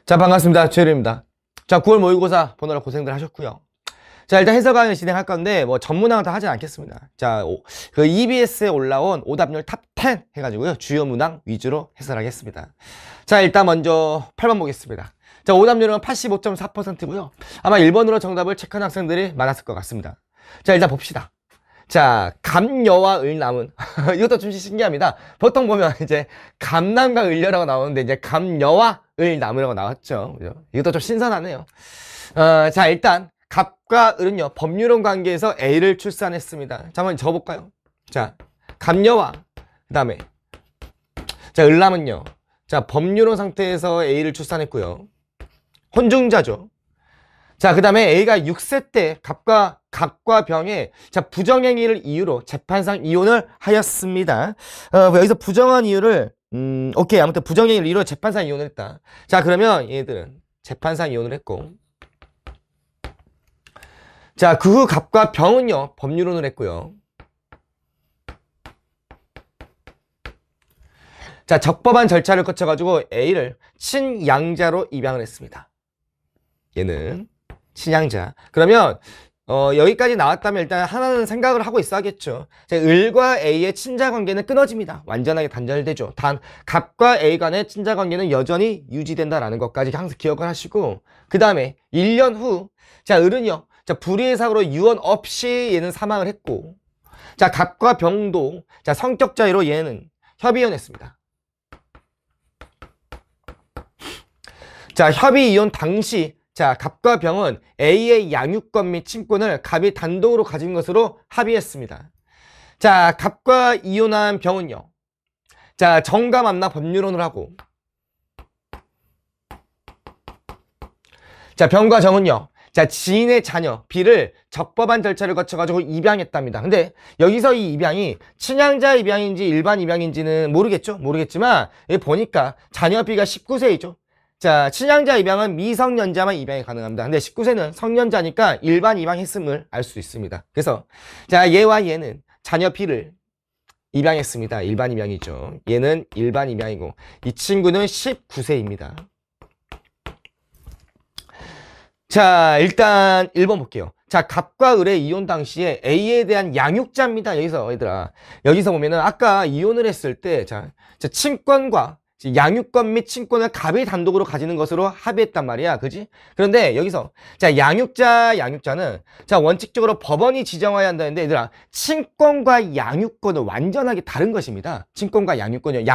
자, 반갑습니다. 최일입니다. 자, 9월 모의고사 보느라 고생들 하셨고요. 자, 일단 해설 강의 진행할 건데 뭐 전문항은 다 하진 않겠습니다. 자, 그 EBS에 올라온 오답률 탑 10 해가지고요. 주요 문항 위주로 해설하겠습니다. 자, 일단 먼저 8번 보겠습니다. 자, 오답률은 85.4%고요. 아마 1번으로 정답을 체크한 학생들이 많았을 것 같습니다. 자, 일단 봅시다. 자, 감여와 을남은 이것도 좀 신기합니다. 보통 보면 이제 감남과 을려라고 나오는데 이제 감여와 을남이라고 나왔죠. 그죠? 이것도 좀 신선하네요. 자, 일단 갑과 을은요 법률론 관계에서 A를 출산했습니다. 자, 한번 적어볼까요? 자, 감여와 그 다음에 자, 을남은요 자, 법률론 상태에서 A를 출산했고요. 혼중자죠. 자, 그 다음에 A가 6세 때 갑과 병에 자, 부정행위를 이유로 재판상 이혼을 하였습니다. 여기서 부정한 이유를 오케이, 아무튼 부정행위를 이유로 재판상 이혼을 했다. 자, 그러면 얘들은 재판상 이혼을 했고, 자, 그 후 갑과 병은요 법률혼을 했고요. 자, 적법한 절차를 거쳐가지고 A를 친양자로 입양을 했습니다. 얘는 친양자. 그러면 여기까지 나왔다면 일단 하나는 생각을 하고 있어야겠죠. 을과 A의 친자 관계는 끊어집니다. 완전하게 단절되죠. 단 갑과 A 간의 친자 관계는 여전히 유지된다라는 것까지 항상 기억을 하시고, 그 다음에 1년 후 자, 을은요 자, 불의의 사고로 유언 없이 얘는 사망을 했고, 자, 갑과 병도 자, 성격 자유로 얘는 협의이혼했습니다. 자, 협의이혼 당시 자, 갑과 병은 A의 양육권 및 친권을 갑이 단독으로 가진 것으로 합의했습니다. 자, 갑과 이혼한 병은요 자, 정과 만나 법률혼을 하고, 자, 병과 정은요 자, 지인의 자녀 B를 적법한 절차를 거쳐가지고 입양했답니다. 근데 여기서 이 입양이 친양자 입양인지 일반 입양인지는 모르겠지만 여기 보니까 자녀 B가 19세이죠. 자, 친양자 입양은 미성년자만 입양이 가능합니다. 근데 19세는 성년자니까 일반 입양했음을 알 수 있습니다. 그래서 자, 얘와 얘는 자녀 B를 입양했습니다. 일반 입양이죠. 얘는 일반 입양이고 이 친구는 19세입니다. 자, 일단 1번 볼게요. 자, 갑과 을의 이혼 당시에 A에 대한 양육자입니다. 여기서 보면은 아까 이혼을 했을 때 자, 친권과 양육권 및 친권을 갑이 단독으로 가지는 것으로 합의했단 말이야. 그지? 그런데 여기서 자, 양육자는 자, 원칙적으로 법원이 지정해야 한다는데 얘들아, 친권과 양육권은 완전하게 다른 것입니다. 친권과 양육권이요.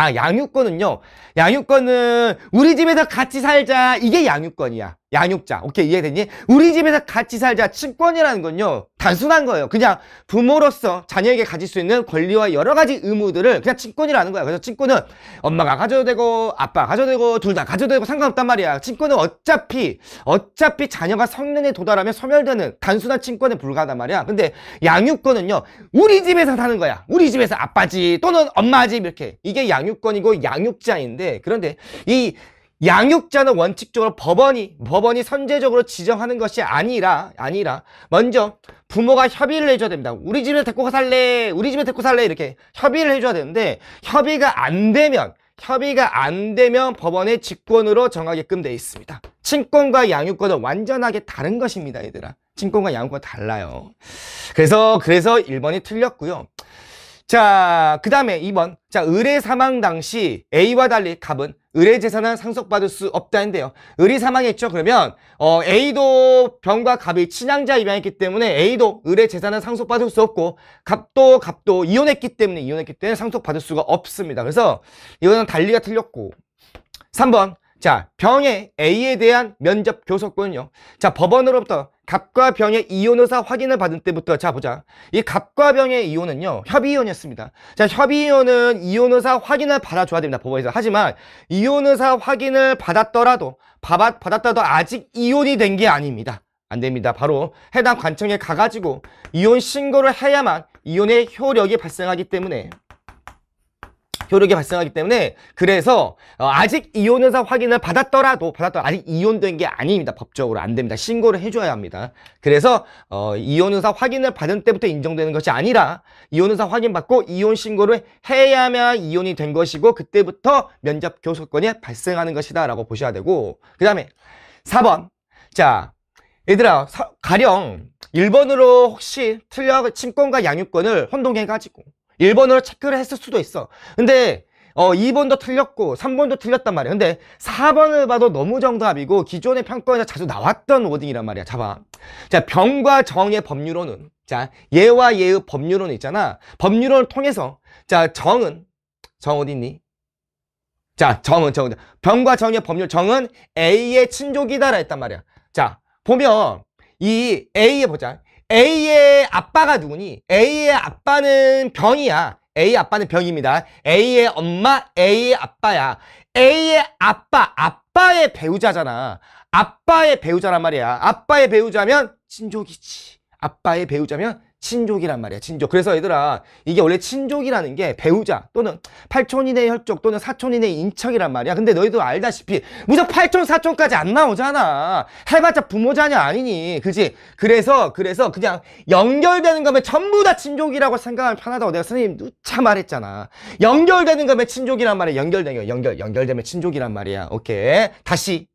양육권은 우리 집에서 같이 살자. 이게 양육권이야. 양육자. 오케이, 이해됐니? 우리 집에서 같이 살자. 친권이라는 건요 단순한 거예요. 그냥 부모로서 자녀에게 가질 수 있는 권리와 여러 가지 의무들을 그냥 친권이라는 거야. 그래서 친권은 엄마가 가져도 되고 아빠가 가져도 되고 둘 다 가져도 되고 상관없단 말이야. 친권은 어차피 자녀가 성년에 도달하면 소멸되는 단순한 친권에 불과하단 말이야. 근데 양육권은요 우리 집에서 사는 거야. 우리 집에서 아빠 집 또는 엄마 집 이렇게. 이게 양육권이고 양육자인데, 그런데 이 양육자는 원칙적으로 법원이 선제적으로 지정하는 것이 아니라 먼저 부모가 협의를 해줘야 됩니다. 우리 집에 데리고 살래, 우리 집에 데리고 살래, 이렇게 협의를 해줘야 되는데, 협의가 안 되면 법원의 직권으로 정하게끔 돼 있습니다. 친권과 양육권은 완전하게 다른 것입니다, 얘들아. 친권과 양육권 달라요. 그래서 1번이 틀렸고요. 자, 그 다음에 2번. 자, 을의 사망 당시 A와 달리 갑은 을의 재산은 상속받을 수 없다는데요. 을이 사망했죠. 그러면 A도 병과 갑이 친양자 입양했기 때문에 A도 을의 재산은 상속받을 수 없고, 갑도 이혼했기 때문에 상속받을 수가 없습니다. 그래서 이거는 달리가 틀렸고. 3번. 자, 병의 A에 대한 면접 교섭권은요. 자, 법원으로부터 갑과 병의 이혼 의사 확인을 받은 때부터, 자, 보자. 이 갑과 병의 이혼은요 협의이혼이었습니다. 자, 협의이혼은 이혼 의사 확인을 받아줘야 됩니다, 법원에서. 하지만 이혼 의사 확인을 받았더라도 아직 이혼이 된 게 아닙니다. 안 됩니다. 바로 해당 관청에 가가지고 이혼 신고를 해야만 이혼의 효력이 발생하기 때문에 효력이 발생하기 때문에 그래서 아직 이혼 의사 확인을 받았더라도 아직 이혼된 게 아닙니다. 법적으로 안 됩니다. 신고를 해줘야 합니다. 그래서 이혼 의사 확인을 받은 때부터 인정되는 것이 아니라 이혼 의사 확인 받고 이혼 신고를 해야만 이혼이 된 것이고 그때부터 면접 교섭권이 발생하는 것이다 라고 보셔야 되고, 그 다음에 4번. 자, 얘들아, 가령 1번으로 혹시 친권과 양육권을 혼동해가지고 1번으로 체크를 했을 수도 있어. 근데 2번도 틀렸고 3번도 틀렸단 말이야. 근데 4번을 봐도 너무 정답이고 기존의 평가에서 자주 나왔던 워딩이란 말이야. 잡아. 자, 병과 정의 법률론은, 자, 예와 예의 법률론 있잖아. 법률론을 통해서, 자, 정 어디 있니? 자, 정은 병과 정의 법률, 정은 A의 친족이다라 했단 말이야. 자, 보면 이 A에 보자. A의 아빠가 누구니? A의 아빠는 병이야. A의 아빠는 병입니다. A의 엄마, A의 아빠야. A의 아빠의 배우자잖아. 아빠의 배우자란 말이야. 아빠의 배우자면 친족이지. 아빠의 배우자면 친족이란 말이야. 친족. 그래서 얘들아, 이게 원래 친족이라는 게 배우자 또는 팔촌이네 혈족 또는 사촌이네 인척이란 말이야. 근데 너희도 알다시피 무슨 팔촌 사촌까지 안 나오잖아. 해봤자 부모자녀 아니니, 그지? 그래서 그냥 연결되는 거면 전부 다 친족이라고 생각하면 편하다고 내가 선생님 누차 말했잖아. 연결되는 거면 친족이란 말이야. 연결되면 친족이란 말이야. 오케이. 다시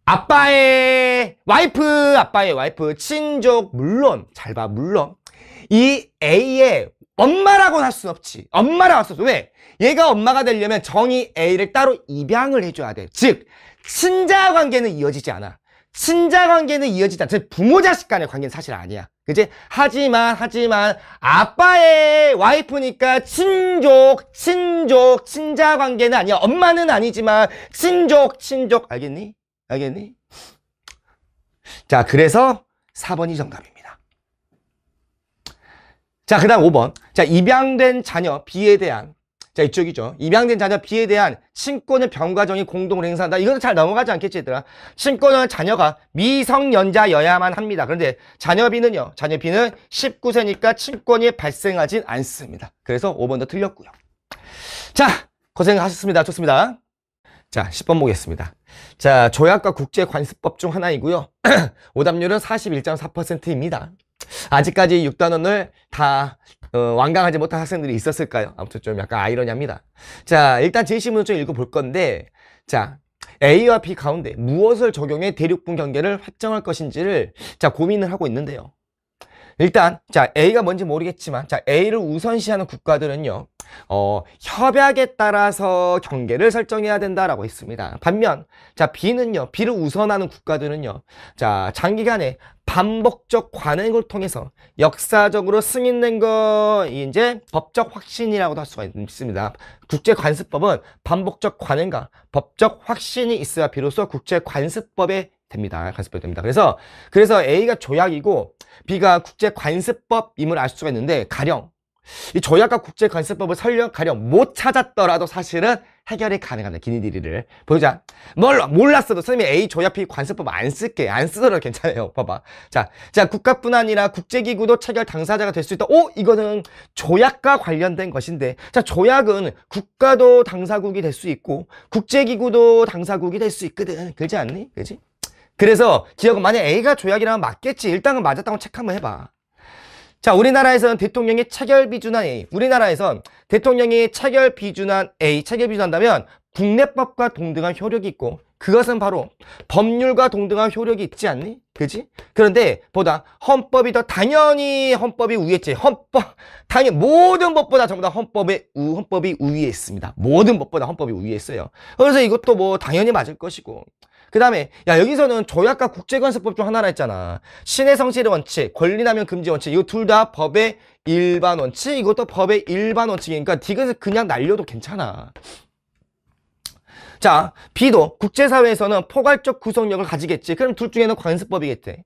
아빠의 와이프, 친족, 물론, 잘 봐, 물론. 이 A의 엄마라고는 할 순 없지. 왜? 얘가 엄마가 되려면 정이 A를 따로 입양을 해줘야 돼. 즉, 친자 관계는 이어지지 않아. 즉, 부모 자식 간의 관계는 사실 아니야. 그치? 하지만, 아빠의 와이프니까 친자 관계는 아니야. 엄마는 아니지만, 친족, 알겠니? 자, 그래서 4번이 정답입니다. 자, 그 다음 5번. 자, 입양된 자녀 B에 대한, 자, 이쪽이죠. 입양된 자녀 B에 대한 친권을 병과 정이 공동으로 행사한다. 이거는 잘 넘어가지 않겠지, 얘들아. 친권은 자녀가 미성년자여야만 합니다. 그런데 자녀 B는요. 자녀 B는 19세니까 친권이 발생하진 않습니다. 그래서 5번도 틀렸고요. 자, 고생하셨습니다. 좋습니다. 자, 10번 보겠습니다. 자, 조약과 국제관습법 중 하나이고요. 오답률은 41.4%입니다. 아직까지 6단원을 다 완강하지 못한 학생들이 있었을까요? 아무튼 좀 약간 아이러니합니다. 자, 일단 제시문을 좀 읽어볼 건데, 자, A와 B 가운데 무엇을 적용해 대륙분 경계를 확정할 것인지를 자 고민을 하고 있는데요. 일단 자 A가 뭔지 모르겠지만 자 A를 우선시하는 국가들은요 협약에 따라서 경계를 설정해야 된다라고 했습니다. 반면 자 B는요 B를 우선하는 국가들은요 자 장기간의 반복적 관행을 통해서 역사적으로 승인된 거 이제 법적 확신이라고도 할 수가 있습니다. 국제관습법은 반복적 관행과 법적 확신이 있어야 비로소 국제관습법에 됩니다. 관습법이 됩니다. 그래서 A가 조약이고 B가 국제관습법임을 알 수가 있는데 가령 이 조약과 국제관습법을 설령 가령 못 찾았더라도 사실은 해결이 가능합니다. 기니디리를 보자. 몰랐어도 선생님이 A 조약 B 관습법 안 쓸게. 안 쓰더라도 괜찮아요. 봐봐. 자 국가뿐 아니라 국제기구도 체결 당사자가 될 수 있다. 이거는 조약과 관련된 것인데 자 조약은 국가도 당사국이 될 수 있고 국제기구도 당사국이 될 수 있거든. 그렇지 않니? 그렇지? 그래서 기억은 만약 A가 조약이라면 맞겠지. 일단은 맞았다고 체크 한번 해봐. 자, 우리나라에서는 대통령이 체결 비준한 A. 우리나라에선 대통령이 체결 비준한 A, 체결 비준한다면 국내법과 동등한 효력이 있고 그것은 바로 법률과 동등한 효력이 있지 않니? 그지? 그런데 보다 헌법이 더 당연히 헌법이 우위에 있지. 당연히 모든 법보다 전부 다 헌법이 우위에 있습니다. 모든 법보다 헌법이 우위에 있어요. 그래서 이것도 뭐 당연히 맞을 것이고. 그 다음에 야 여기서는 조약과 국제관습법 중 하나라 했잖아. 신의 성실의 원칙, 권리남용 금지 원칙 이거 둘 다 법의 일반 원칙 이것도 법의 일반 원칙이니까 이것을 그냥 날려도 괜찮아. 자 B도 국제사회에서는 포괄적 구속력을 가지겠지. 그럼 둘 중에는 관습법이겠대.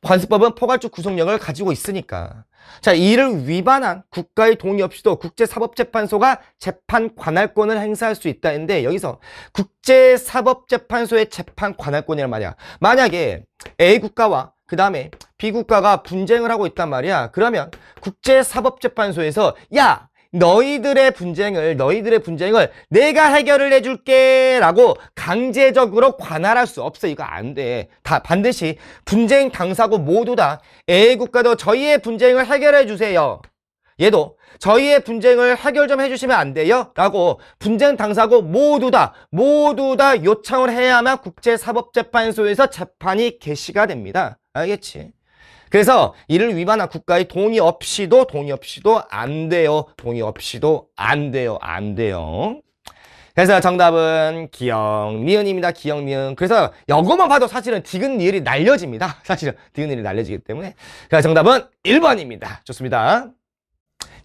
관습법은 포괄적 구속력을 가지고 있으니까. 자 이를 위반한 국가의 동의 없이도 국제사법재판소가 재판 관할권을 행사할 수 있다 했는데 여기서 국제사법재판소의 재판 관할권이란 말이야. 만약에 A 국가와 그 다음에 B 국가가 분쟁을 하고 있단 말이야. 그러면 국제사법재판소에서 야 너희들의 분쟁을 내가 해결을 해줄게 라고 강제적으로 관할할 수 없어. 이거 안 돼. 다 반드시 분쟁 당사국 모두 다 A국가도 저희의 분쟁을 해결해 주세요. 얘도 저희의 분쟁을 해결 좀 해주시면 안 돼요? 라고 분쟁 당사국 모두 다 요청을 해야만 국제사법재판소에서 재판이 개시가 됩니다. 알겠지? 그래서 이를 위반한 국가의 동의 없이도 안 돼요. 동의 없이도 안 돼요. 그래서 정답은 기역, 니은입니다. 기역, 니은. 그래서 이거만 봐도 사실은 디귿, 니을이 날려집니다. 사실은 디귿, 니을이 날려지기 때문에. 그래서 정답은 1번입니다. 좋습니다.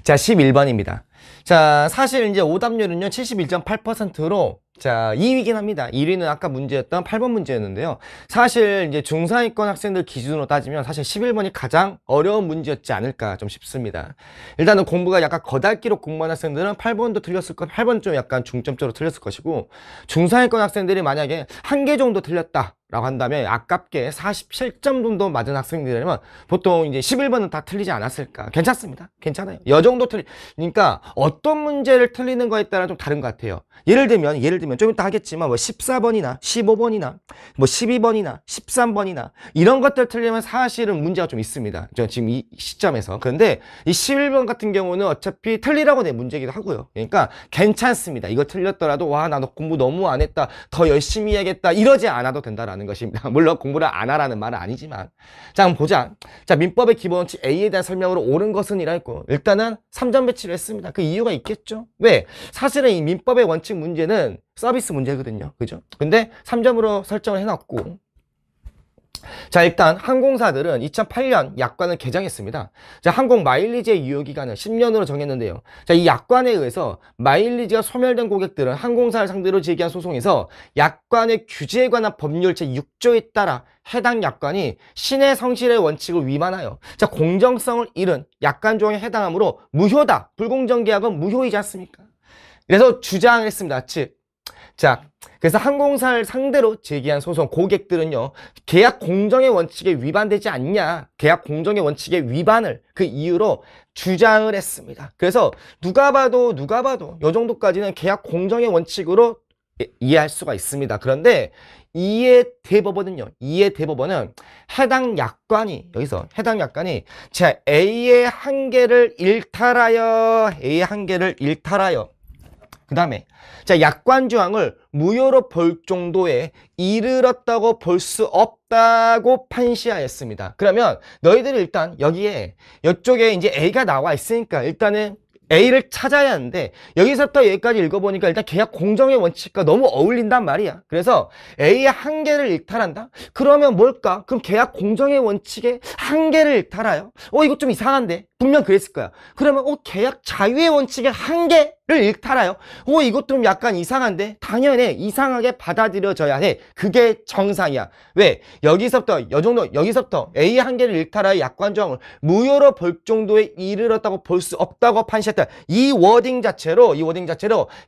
자, 11번입니다. 자, 사실 이제 오답률은요, 71.8%로 자, 2위긴 합니다. 1위는 아까 문제였던 8번 문제였는데요. 사실 이제 중상위권 학생들 기준으로 따지면 사실 11번이 가장 어려운 문제였지 않을까 좀 싶습니다. 일단은 공부가 약간 거달기로 공부한 학생들은 8번도 틀렸을 것, 8번 좀 약간 중점적으로 틀렸을 것이고, 중상위권 학생들이 만약에 한 개 정도 틀렸다 라고 한다면 아깝게 47점 정도 맞은 학생들이라면 보통 이제 11번은 다 틀리지 않았을까. 괜찮습니다. 괜찮아요. 이 정도 틀리니까 어떤 문제를 틀리는 거에 따라 좀 다른 것 같아요. 예를 들면 좀 이따 하겠지만 뭐 14번이나 15번이나 뭐 12번이나 13번이나 이런 것들 틀리면 사실은 문제가 좀 있습니다. 저 지금 이 시점에서. 그런데 이 11번 같은 경우는 어차피 틀리라고 낸 문제이기도 하고요. 그러니까 괜찮습니다. 이거 틀렸더라도 와, 나 공부 너무 안 했다. 더 열심히 해야겠다. 이러지 않아도 된다라는 것입니다. 물론 공부를 안 하라는 말은 아니지만. 자, 한번 보자. 자, 민법의 기본원칙 A에 대한 설명으로 옳은 것은 이라 했고, 일단은 3점 배치를 했습니다. 그 이유가 있겠죠. 왜? 사실은 이 민법의 원칙 문제는 서비스 문제거든요. 그죠? 근데 3점으로 설정을 해놨고, 자, 일단 항공사들은 2008년 약관을 개정했습니다. 자, 항공 마일리지의 유효기간을 10년으로 정했는데요. 자, 이 약관에 의해서 마일리지가 소멸된 고객들은 항공사를 상대로 제기한 소송에서 약관의 규제에 관한 법률 제6조에 따라 해당 약관이 신의 성실의 원칙을 위반하여 자, 공정성을 잃은 약관 조항에 해당하므로 무효다. 불공정 계약은 무효이지 않습니까? 그래서 주장을 했습니다. 즉, 자, 그래서 항공사를 상대로 제기한 소송 고객들은요, 계약 공정의 원칙에 위반되지 않냐, 계약 공정의 원칙의 위반을 그 이유로 주장을 했습니다. 그래서 누가 봐도 이 정도까지는 계약 공정의 원칙으로 이해할 수가 있습니다. 그런데 이해 대법원은 해당 약관이 자, A의 한계를 일탈하여 그 다음에 자, 약관 조항을 무효로 볼 정도에 이르렀다고 볼 수 없다고 판시하였습니다. 그러면 너희들이 일단 이쪽에 이제 A가 나와 있으니까 일단은 A를 찾아야 하는데 여기서부터 여기까지 읽어보니까 일단 계약 공정의 원칙과 너무 어울린단 말이야. 그래서 A의 한계를 일탈한다? 그러면 뭘까? 그럼 계약 공정의 원칙의 한계를 일탈하여? 이거 좀 이상한데? 분명 그랬을 거야. 그러면 계약 자유의 원칙의 한계를 일탈하여? 이것도 좀 약간 이상한데? 당연히 이상하게 받아들여져야 해. 그게 정상이야. 왜? 여기서부터 A의 한계를 일탈하여 약관 조항을 무효로 볼 정도에 이르렀다고 볼 수 없다고 판시했다. 이 워딩 자체로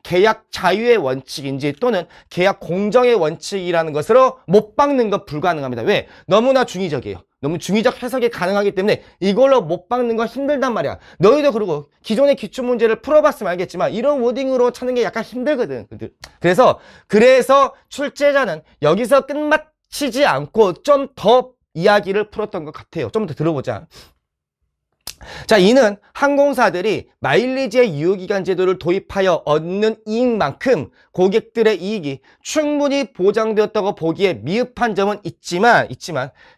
계약 자유의 원칙인지 또는 계약 공정의 원칙이라는 것으로 못 박는 건 불가능합니다. 왜? 너무나 중의적이에요. 너무 중의적 해석이 가능하기 때문에 이걸로 못 박는 건 힘들단 말이야. 너희도 그러고 기존의 기출문제를 풀어봤으면 알겠지만 이런 워딩으로 찾는 게 약간 힘들거든. 그래서 출제자는 여기서 끝마치지 않고 좀 더 이야기를 풀었던 것 같아요. 좀 더 들어보자. 자, 이는 항공사들이 마일리지의 유효기간 제도를 도입하여 얻는 이익만큼 고객들의 이익이 충분히 보장되었다고 보기에 미흡한 점은 있지만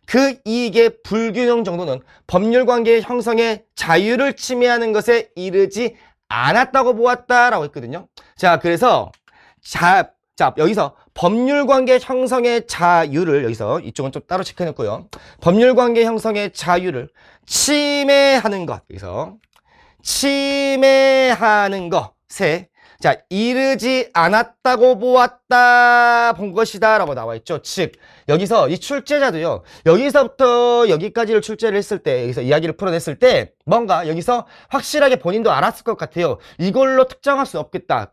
그 이익의 불균형 정도는 법률관계의 형성의 자유를 침해하는 것에 이르지 않았다고 보았다라고 했거든요. 자, 그래서 여기서 법률관계 형성의 자유를 여기서 이쪽은 좀 따로 체크해놓고요. 법률관계 형성의 자유를 침해하는 것, 여기서 침해하는 것에 이르지 않았다고 본 것이다 라고 나와 있죠. 즉 여기서 이 출제자도요, 여기서부터 여기까지를 출제를 했을 때, 여기서 이야기를 풀어냈을 때 뭔가 여기서 확실하게 본인도 알았을 것 같아요. 이걸로 특정할 수 없겠다.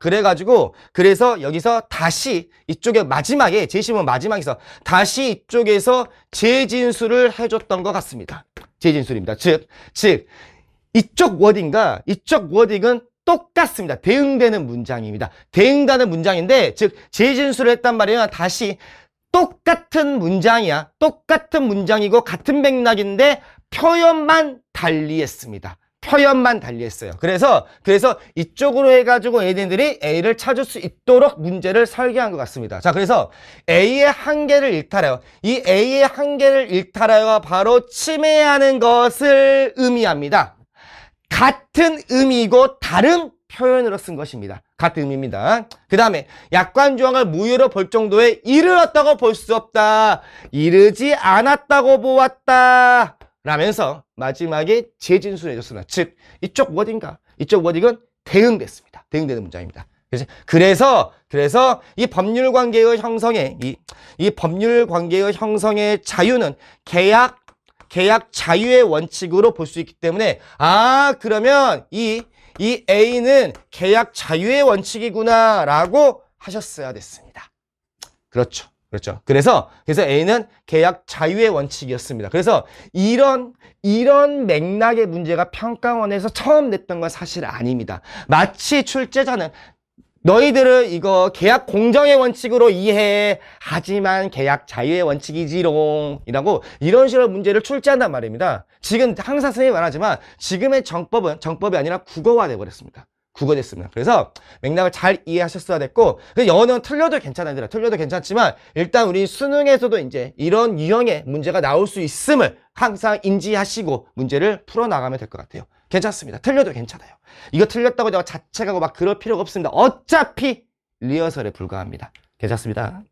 그래서 여기서 다시 이쪽에 마지막에 제시문 마지막에서 다시 이쪽에서 재진술을 해줬던 것 같습니다. 재진술입니다. 즉 이쪽 워딩은 똑같습니다. 대응되는 문장입니다. 대응되는 문장인데, 즉 재진수를 했단 말이에요. 다시 똑같은 문장이야. 똑같은 문장이고 같은 맥락인데 표현만 달리했습니다. 표현만 달리했어요. 그래서 이쪽으로 해가지고 얘네들이 A를 찾을 수 있도록 문제를 설계한 것 같습니다. 자, 그래서 A의 한계를 일탈하여, 이 A의 한계를 일탈하여가 바로 침해하는 것을 의미합니다. 같은 의미이고 다른 표현으로 쓴 것입니다. 같은 의미입니다. 그 다음에 약관 조항을 무효로 볼 정도에 이르렀다고 볼 수 없다. 이르지 않았다고 보았다. 라면서 마지막에 재진수를 해줬습니다. 즉 이쪽 워딩은 대응됐습니다. 대응되는 문장입니다. 그래서 이 법률 관계의 형성의 이 법률 관계의 형성의 자유는 계약 자유의 원칙으로 볼 수 있기 때문에 그러면 이 A는 계약 자유의 원칙이구나 라고 하셨어야 됐습니다. 그렇죠. 그래서 A는 계약 자유의 원칙이었습니다. 그래서 이런 맥락의 문제가 평가원에서 처음 냈던 건 사실 아닙니다. 마치 출제자는 너희들은 이거 계약 공정의 원칙으로 이해해. 하지만 계약 자유의 원칙이지롱. 이라고 이런 식으로 문제를 출제한단 말입니다. 지금 항상 선생님이 말하지만 지금의 정법이 아니라 국어화 돼버렸습니다. 국어됐습니다. 그래서 맥락을 잘 이해하셨어야 됐고, 영어는 틀려도 괜찮아요. 틀려도 괜찮지만 일단 우리 수능에서도 이제 이런 유형의 문제가 나올 수 있음을 항상 인지하시고 문제를 풀어나가면 될 것 같아요. 괜찮습니다. 틀려도 괜찮아요. 이거 틀렸다고 제가 자책하고 막 그럴 필요가 없습니다. 어차피 리허설에 불과합니다. 괜찮습니다.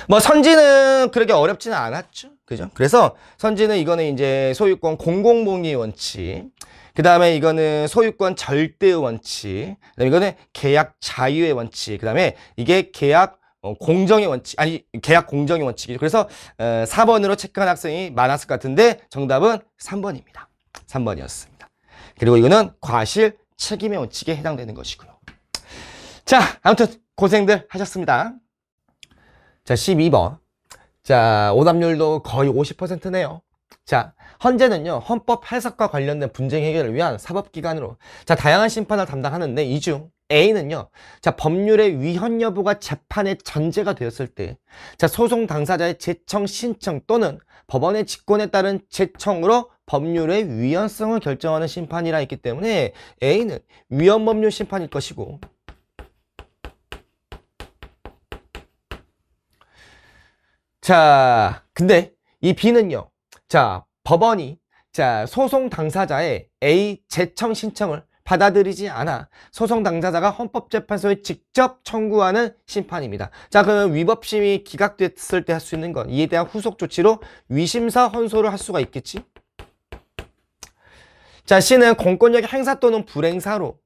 뭐 선지는 그렇게 어렵지는 않았죠. 그죠? 그래서 선지는 이거는 이제 소유권 공공복리의 원칙, 그 다음에 이거는 소유권 절대의 원칙, 그 다음에 이거는 계약 자유의 원칙, 그 다음에 이게 계약 공정의 원칙, 계약 공정의 원칙이죠. 그래서 4번으로 체크한 학생이 많았을 것 같은데 정답은 3번입니다. 3번이었습니다. 그리고 이거는 과실 책임의 원칙에 해당되는 것이고요. 자, 아무튼 고생들 하셨습니다. 자, 12번. 자, 오답률도 거의 50%네요. 자, 헌재는요, 헌법 해석과 관련된 분쟁 해결을 위한 사법기관으로 다양한 심판을 담당하는데, 이 중 A는요, 법률의 위헌 여부가 재판의 전제가 되었을 때, 소송 당사자의 재청 신청 또는 법원의 직권에 따른 재청으로 법률의 위헌성을 결정하는 심판이라 했기 때문에 A는 위헌 법률 심판일 것이고, 근데 이 B는요, 법원이 소송 당사자의 A 재청 신청을 받아들이지 않아 소송 당사자가 헌법재판소에 직접 청구하는 심판입니다. 그럼 위법심이 기각됐을 때 할 수 있는 건 이에 대한 후속 조치로 위심사 헌소를 할 수가 있겠지. C는 공권력 행사 또는 불행사로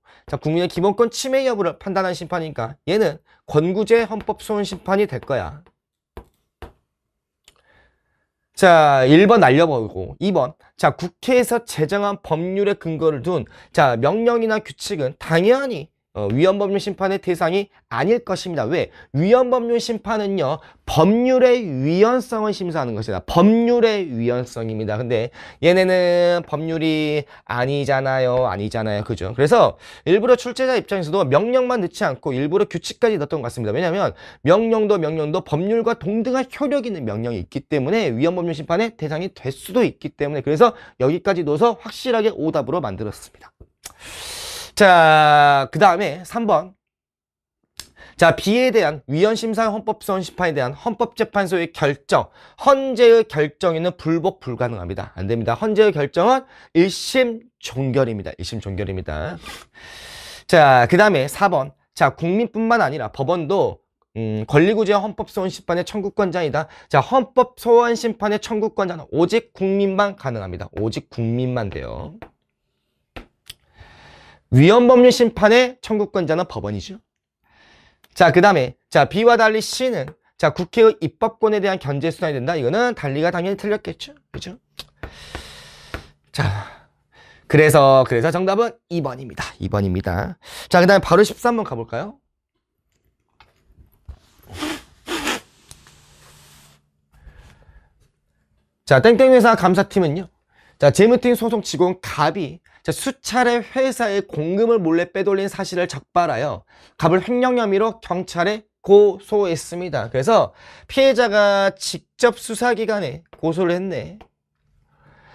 국민의 기본권 침해 여부를 판단하는 심판이니까 얘는 권구제 헌법소원 심판이 될 거야. 1번 날려버리고 2번 국회에서 제정한 법률의 근거를 둔 명령이나 규칙은 당연히 위헌법률 심판의 대상이 아닐 것입니다. 왜? 위헌법률 심판은요, 법률의 위헌성을 심사하는 것이다. 법률의 위헌성입니다. 근데 얘네는 법률이 아니잖아요. 그죠? 그래서 일부러 출제자 입장에서도 명령만 넣지 않고 일부러 규칙까지 넣었던 것 같습니다. 왜냐하면 명령도 법률과 동등한 효력 있는 명령이 있기 때문에 위헌법률 심판의 대상이 될 수도 있기 때문에, 그래서 여기까지 넣어서 확실하게 오답으로 만들었습니다. 그 다음에 3번. B에 대한 위헌심사 헌법소원 심판에 대한 헌법재판소의 결정, 헌재의 경우에는 불복 불가능합니다. 안 됩니다. 헌재의 결정은 1심 종결입니다. 1심 종결입니다. 그 다음에 4번. 국민뿐만 아니라 법원도 권리구제 헌법소원 심판의 청구권자이다. 헌법소원 심판의 청구권자는 오직 국민만 가능합니다. 오직 국민만 돼요. 위헌법률 심판의 청구권자는 법원이죠. 그 다음에 B와 달리 C는 국회의 입법권에 대한 견제 수단이 된다. 이거는 달리가 당연히 틀렸겠죠. 그죠? 그래서 정답은 2번입니다. 2번입니다. 그 다음에 바로 13번 가볼까요? 땡땡 회사 감사팀은요, 자, 재무팀 소송 직원 갑이 자, 수차례 회사에 공금을 몰래 빼돌린 사실을 적발하여 갑을 횡령 혐의로 경찰에 고소했습니다. 그래서 피해자가 직접 수사기관에 고소를 했네.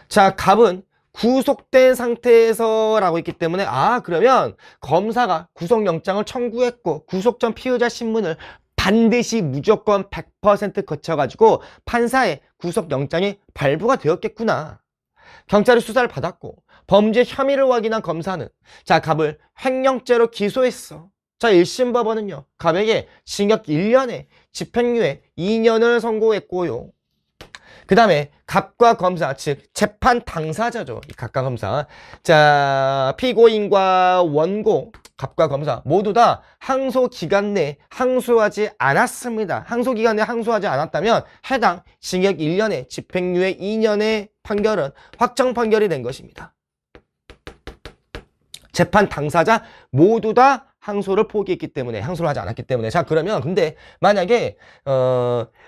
자, 갑은 구속된 상태에서 라고 했기 때문에 그러면 검사가 구속영장을 청구했고 구속 전 피의자 신문을 반드시 무조건 100% 거쳐가지고 판사의 구속영장이 발부가 되었겠구나. 경찰이 수사를 받았고 범죄 혐의를 확인한 검사는 자, 갑을 횡령죄로 기소했어. 자, 1심 법원은요, 갑에게 징역 1년에 집행유예 2년을 선고했고요. 그 다음에 갑과 검사, 즉 재판 당사자죠. 이 갑과 검사. 자, 피고인과 원고, 갑과 검사 모두 다 항소 기간 내에 항소하지 않았습니다. 항소 기간 내에 항소하지 않았다면 해당 징역 1년에 집행유예 2년의 판결은 확정 판결이 된 것입니다. 재판 당사자 모두 다 항소를 포기했기 때문에, 항소를 하지 않았기 때문에. 자, 그러면 근데 만약에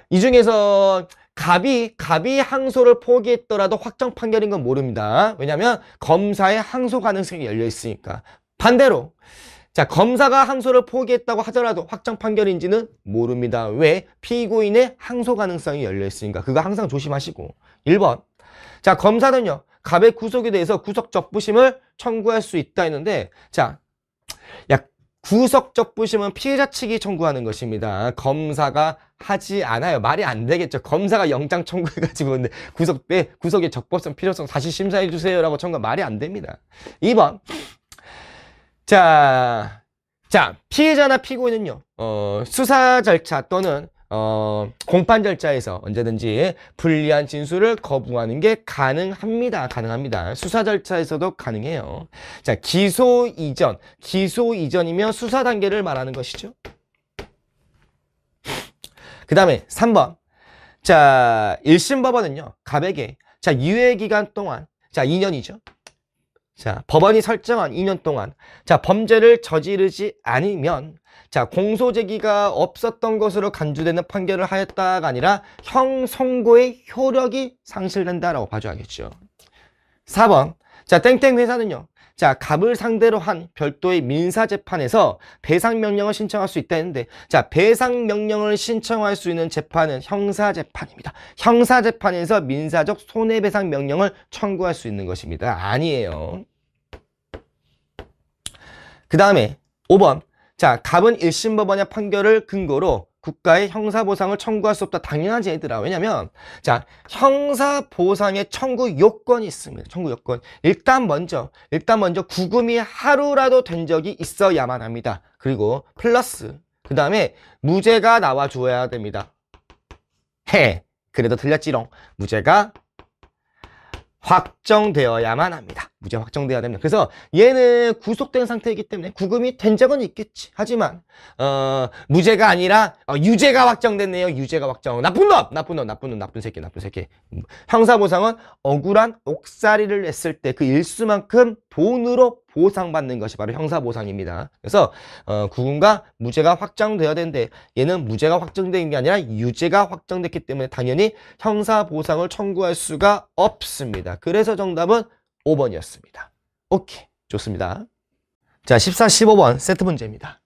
이 중에서 갑이 항소를 포기했더라도 확정 판결인 건 모릅니다. 왜냐하면 검사의 항소 가능성이 열려 있으니까. 반대로 자, 검사가 항소를 포기했다고 하더라도 확정 판결인지는 모릅니다. 왜? 피고인의 항소 가능성이 열려 있으니까. 그거 항상 조심하시고. 1번. 자, 검사는요, 갑의 구속에 대해서 구속 적부심을 청구할 수 있다 했는데, 자, 구속 적부심은 피해자 측이 청구하는 것입니다. 검사가 하지 않아요. 말이 안 되겠죠. 검사가 영장 청구해가지고 근데 구속의 적법성, 필요성 다시 심사해 주세요라고 청구하면 말이 안 됩니다. 2번. 자, 피해자나 피고인은요, 수사 절차 또는 공판 절차에서 언제든지 불리한 진술을 거부하는 게 가능합니다. 수사 절차에서도 가능해요. 자, 기소 이전이면 수사 단계를 말하는 것이죠. 그 다음에 3번. 자, 1심 법원은요, 갑에게 자, 유예 기간 동안, 자, 2년이죠. 자, 법원이 설정한 2년 동안 자, 범죄를 저지르지 않으면 자, 공소 제기가 없었던 것으로 간주되는 판결을 하였다가 아니라 형 선고의 효력이 상실된다라고 봐줘야겠죠. 4번. 자, 땡땡 회사는요, 자, 갑을 상대로 한 별도의 민사재판에서 배상명령을 신청할 수 있다 했는데, 자, 배상명령을 신청할 수 있는 재판은 형사재판입니다. 형사재판에서 민사적 손해배상 명령을 청구할 수 있는 것입니다. 아니에요. 그 다음에 5번. 자, 갑은 1심 법원의 판결을 근거로 국가의 형사보상을 청구할 수 없다. 당연하지, 얘들아. 왜냐면 자, 형사보상의 청구 요건이 있습니다. 청구 요건. 일단 먼저 구금이 하루라도 된 적이 있어야만 합니다. 그리고 플러스 그 다음에 무죄가 나와줘야 됩니다. 그래도 틀렸지롱. 무죄가 확정되어야만 합니다. 무죄 확정되어야 됩니다. 그래서 얘는 구속된 상태이기 때문에 구금이 된 적은 있겠지. 하지만 무죄가 아니라 유죄가 확정됐네요. 유죄가 확정. 나쁜 새끼. 형사보상은 억울한 옥살이를 냈을 때 그 일수만큼 돈으로 보상받는 것이 바로 형사보상입니다. 그래서 구금과 무죄가 확정되어야 되는데 얘는 무죄가 확정된 게 아니라 유죄가 확정됐기 때문에 당연히 형사보상을 청구할 수가 없습니다. 그래서 정답은 5번이었습니다. 오케이, 좋습니다. 자, 14, 15번 세트 문제입니다.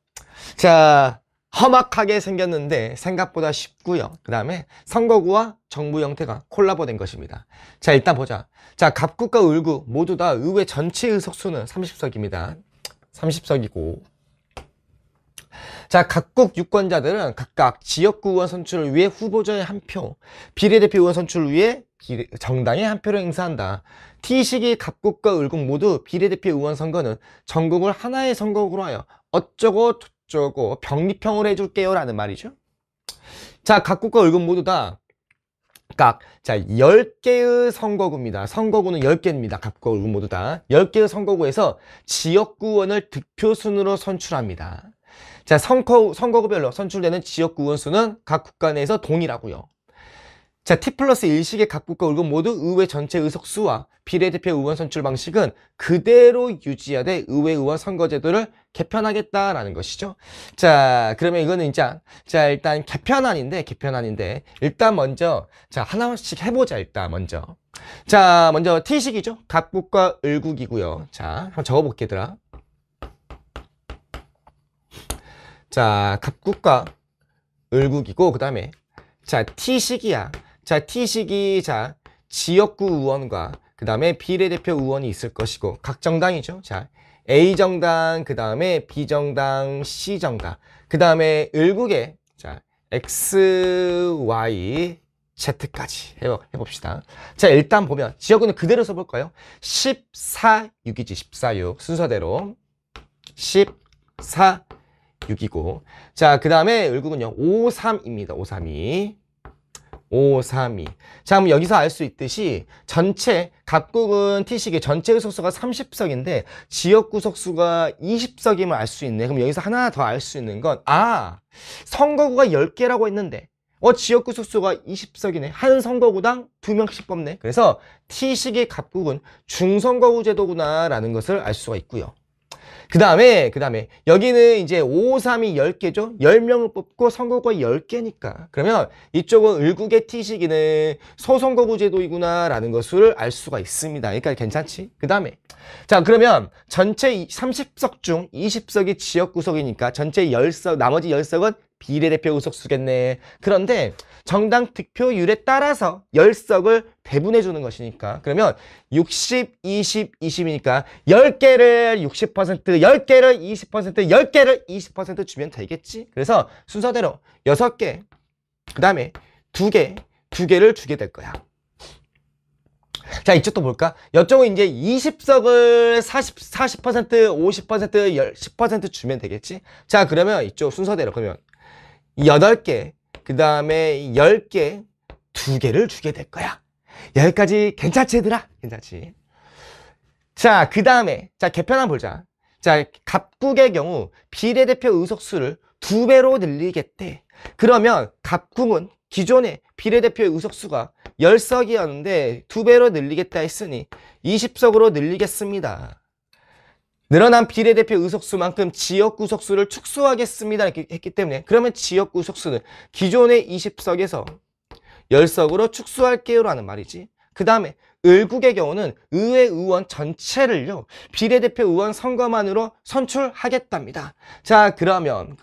자, 험악하게 생겼는데 생각보다 쉽고요. 그 다음에 선거구와 정부 형태가 콜라보된 것입니다. 자, 일단 보자. 자, 갑구과 을구 모두 다 의회 전체 의석수는 30석입니다. 30석이고 자, 각국 유권자들은 각각 지역구 의원 선출을 위해 후보자의 한 표, 비례대표 의원 선출을 위해 정당의 한 표를 행사한다. T시기 갑국과 을국 모두 비례대표 의원 선거는 전국을 하나의 선거구로 하여 어쩌고 저쩌고 병립형으로 해줄게요 라는 말이죠. 자, 각국과 을국 모두 다 각, 자, 10개의 선거구입니다. 선거구는 10개입니다. 갑과 을국 모두 다 10개의 선거구에서 지역구 의원을 득표순으로 선출합니다. 자, 선거구별로 선출되는 지역구 의원 수는 각 국가 내에서 동일하고요. 자, T+1식의 각 국가 을국 모두 의회 전체 의석수와 비례대표 의원 선출 방식은 그대로 유지하되 의회 의원 선거제도를 개편하겠다라는 것이죠. 자, 그러면 이거는 자, 일단 개편안인데 일단 먼저 자, 하나씩 해보자. 일단 먼저 자, 먼저 T식이죠. 갑국과 을국이고요. 자, 한번 적어볼게, 얘들아. 자, 갑국과 을국이고, 그 다음에, 자, T식이야. 자, T식이, 자, 지역구 의원과, 그 다음에 비례대표 의원이 있을 것이고, 각 정당이죠. 자, A정당, 그 다음에 B정당, C정당, 그 다음에 을국에, 자, X, Y, Z까지 해봅시다. 자, 일단 보면, 지역구는 그대로 써볼까요? 14, 6이지, 14, 6. 순서대로. 14, 6이고. 자, 그 다음에 을국은요, 5, 3입니다. 5, 3, 2. 5, 3, 2. 자, 그럼 여기서 알 수 있듯이 전체, 갑국은 T식의 전체 의석수가 30석인데 지역구 석수가 20석임을 알 수 있네. 그럼 여기서 하나 더 알 수 있는 건, 선거구가 10개라고 했는데 지역구 석수가 20석이네. 한 선거구당 2명씩 뽑네. 그래서 T식의 갑국은 중선거구 제도구나 라는 것을 알 수가 있고요. 그 다음에 여기는 이제 5, 3이 10개죠. 10명을 뽑고 선거구가 10개니까. 그러면 이쪽은 을국의 T식이는 소선거구 제도이구나 라는 것을 알 수가 있습니다. 그러니까 괜찮지? 그 다음에 자, 그러면 전체 30석 중 20석이 지역구석이니까 전체 10석, 나머지 10석은 비례대표 의석수겠네. 그런데 정당 득표율에 따라서 10석을 배분해 주는 것이니까, 그러면 60, 20, 20이니까 10개를 60%, 10개를 20%, 10개를 20% 주면 되겠지. 그래서 순서대로 6개, 그 다음에 2개를 주게 될 거야. 자, 이쪽도 볼까? 이쪽은 이제 20석을 40%, 50%, 10% 주면 되겠지? 자, 그러면 이쪽 순서대로 그러면 8개, 그 다음에 10개, 2개를 주게 될 거야. 여기까지 괜찮지, 얘들아? 괜찮지? 자, 그 다음에, 자, 개편 한번 보자. 자, 갑국의 경우 비례대표 의석수를 2배로 늘리겠대. 그러면 갑국은 기존에 비례대표의 의석수가 10석이었는데 2배로 늘리겠다 했으니 20석으로 늘리겠습니다. 늘어난 비례대표 의석수만큼 지역구 석수를 축소하겠습니다 이렇게 했기 때문에, 그러면 지역구 석수는 기존의 20석에서 10석으로 축소할게요 라는 말이지. 그 다음에 을국의 경우는 의회 의원 전체를요 비례대표 의원 선거만으로 선출하겠답니다. 자, 그러면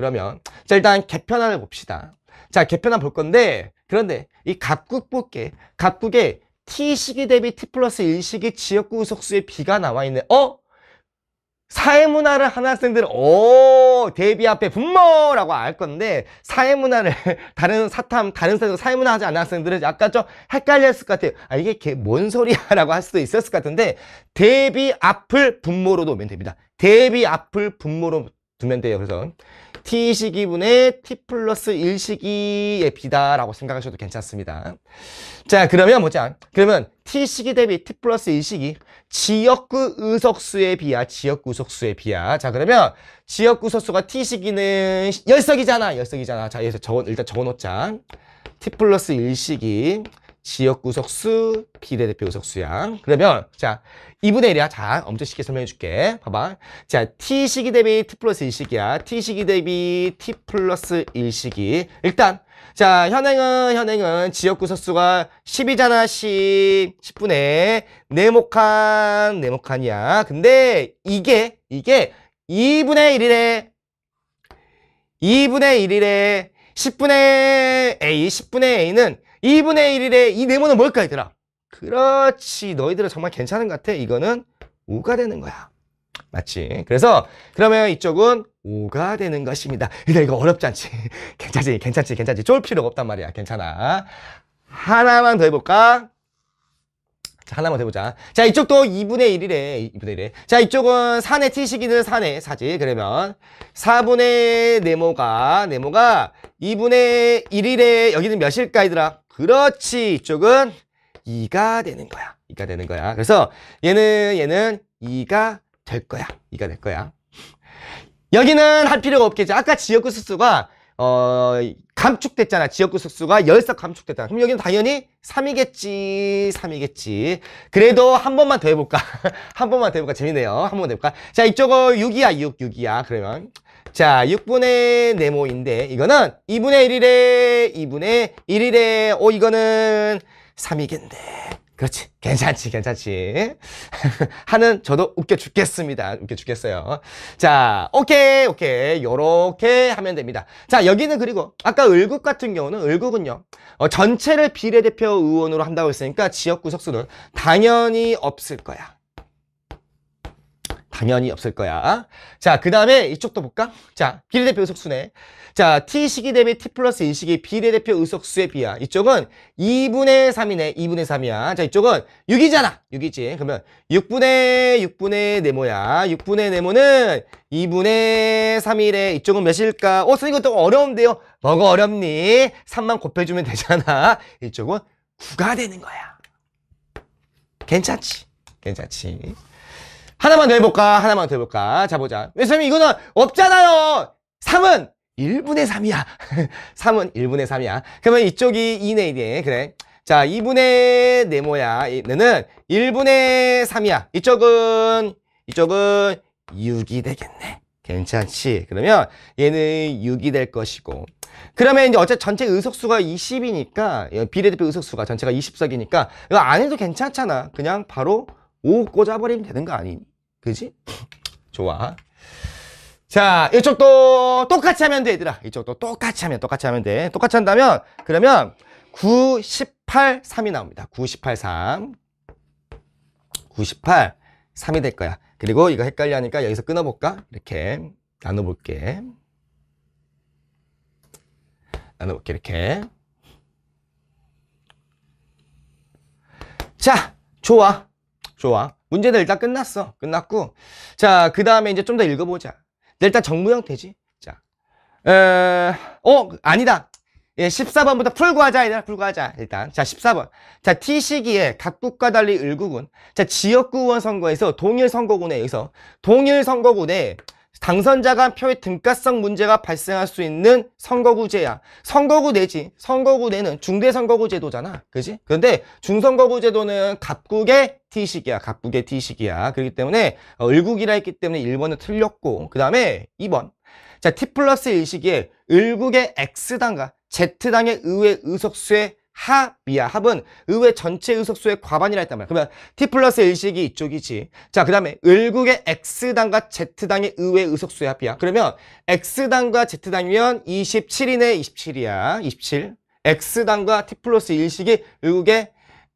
자, 일단 개편안을 봅시다. 자, 개편안 볼 건데, 그런데 이 갑국 볼게. 갑국에 T식이 대비 T 플러스 1식이 지역구 의석수에 B가 나와 있네. 사회문화를 하는 학생들은 대비 앞에 분모라고 알 건데, 사회문화를 다른 사회도 사회문화 하지 않는 학생들은 약간 좀 헷갈렸을 것 같아요. 이게 뭔 소리야 라고 할 수도 있었을 것 같은데, 대비 앞을 분모로 놓으면 됩니다. 대비 앞을 분모로 두면 돼요. 그래서 T시기분의 T 플러스 1시기의 B다라고 생각하셔도 괜찮습니다. 자, 그러면 보자. 그러면 T시기 대비 T 플러스 1시기 지역구 의석수의 B야. 지역구 의석수의 B야. 자, 그러면 지역구 의석수가 T시기는 10석이잖아. 10석이잖아. 자, 여기서 일단 적어놓자. T 플러스 1시기 지역구 의석수 비례대표 의석수야. 그러면 자, 2분의 1이야. 자, 엄청 쉽게 설명해 줄게. 봐봐. 자, T시기 대비 T 플러스 1시기야. T시기 대비 T 플러스 1시기. 일단 자, 현행은 지역구 의석수가 10이잖아. 10분의 네모칸이야. 근데 이게 2분의 1이래. 2분의 1이래. 10분의 A는 2분의 1이래. 이 네모는 뭘까, 얘들아? 그렇지. 너희들은 정말 괜찮은 것 같아. 이거는 5가 되는 거야. 맞지? 그래서 그러면 이쪽은 5가 되는 것입니다. 근데 이거 어렵지 않지? 괜찮지? 쫄 필요가 없단 말이야. 괜찮아. 하나만 더 해볼까? 자, 하나만 더 해보자. 자, 이쪽도 2분의 1이래. 2분의 1. 자, 이쪽은 4네. T시기는 4지. 그러면 4분의 네모가 2분의 1이래. 여기는 몇일까, 얘들아? 그렇지. 이쪽은 2가 되는 거야. 2가 되는 거야. 그래서 얘는 2가 될 거야. 2가 될 거야. 여기는 할 필요가 없겠지. 아까 지역구 수가 감축됐잖아. 지역구 수가 10석 감축됐잖아. 그럼 여기는 당연히 3이겠지. 그래도 한 번만 더 해볼까? 한 번만 더 해볼까? 재밌네요. 한 번만 더 해볼까? 자, 이쪽은 6이야. 그러면 자, 6분의 네모인데 이거는 2분의 1이래. 이거는 3이겠네. 그렇지. 괜찮지, 괜찮지. 하는 저도 웃겨 죽겠습니다. 웃겨 죽겠어요. 자, 오케이. 요렇게 하면 됩니다. 자, 여기는 그리고 아까 을국 같은 경우는 을국은요. 전체를 비례대표 의원으로 한다고 했으니까 지역구 석수는 당연히 없을 거야. 당연히 없을 거야. 자, 그 다음에 이쪽도 볼까? 자, 비례대표 의석수네. 자, T시기 대비 T 플러스 1시기 비례대표 의석수에 비하. 이쪽은 2분의 3이네. 2분의 3이야. 자, 이쪽은 6이잖아. 6이지. 그러면 6분의 네모야. 6분의 네모는 2분의 3이래. 이쪽은 몇일까? 선생님 이것도 어려운데요. 뭐가 어렵니? 3만 곱해주면 되잖아. 이쪽은 9가 되는 거야. 괜찮지? 괜찮지? 하나만 더 해볼까? 자, 보자. 왜냐면 이거는 없잖아요. 3은 1분의 3이야. 3은 1분의 3이야. 그러면 이쪽이 2네, 이게. 그래. 자, 2분의 네모야. 얘는 1분의 3이야. 이쪽은 6이 되겠네. 괜찮지? 그러면 얘는 6이 될 것이고. 그러면 이제 어차피 전체 의석수가 20이니까, 비례대표 의석수가 전체가 20석이니까, 이거 안 해도 괜찮잖아. 그냥 바로 5 꽂아버리면 되는 거 아니니? 그지? 좋아. 자, 이쪽도 똑같이 하면 돼, 얘들아. 이쪽도 똑같이 하면 돼. 똑같이 한다면, 그러면 9, 18, 3이 나옵니다. 9, 18, 3. 9, 18, 3이 될 거야. 그리고 이거 헷갈려 하니까 여기서 끊어볼까? 이렇게 나눠볼게. 이렇게. 자, 좋아. 문제는 일단 끝났고. 자, 그 다음에 이제 좀 더 읽어보자. 일단 정부 형태지. 자, 아니다. 예, 14번부터 풀고 하자, 얘들아. 일단. 자, 14번. 자, T시기에 각 국과 달리 을국은, 자, 지역구 의원 선거에서 동일 선거구내에 당선자가 표의 등가성 문제가 발생할 수 있는 선거구제야. 선거구내는 중대선거구제도잖아. 그지? 그런데 중선거구제도는 갑국의 T식이야. 그렇기 때문에 을국이라 했기 때문에 1번은 틀렸고, 그 다음에 2번. 자, T 플러스 1시기에 을국의 X당과 Z당의 의회 의석수의 합이야. 합은 의회 전체 의석수의 과반이라 했단 말이야. 그러면 T 플러스 1식이 이쪽이지. 자, 그 다음에 을국의 X당과 Z당의 의회 의석수의 합이야. 그러면 X당과 Z당이면 27이네. 27이야. 27. X당과 T 플러스 1식이 을국의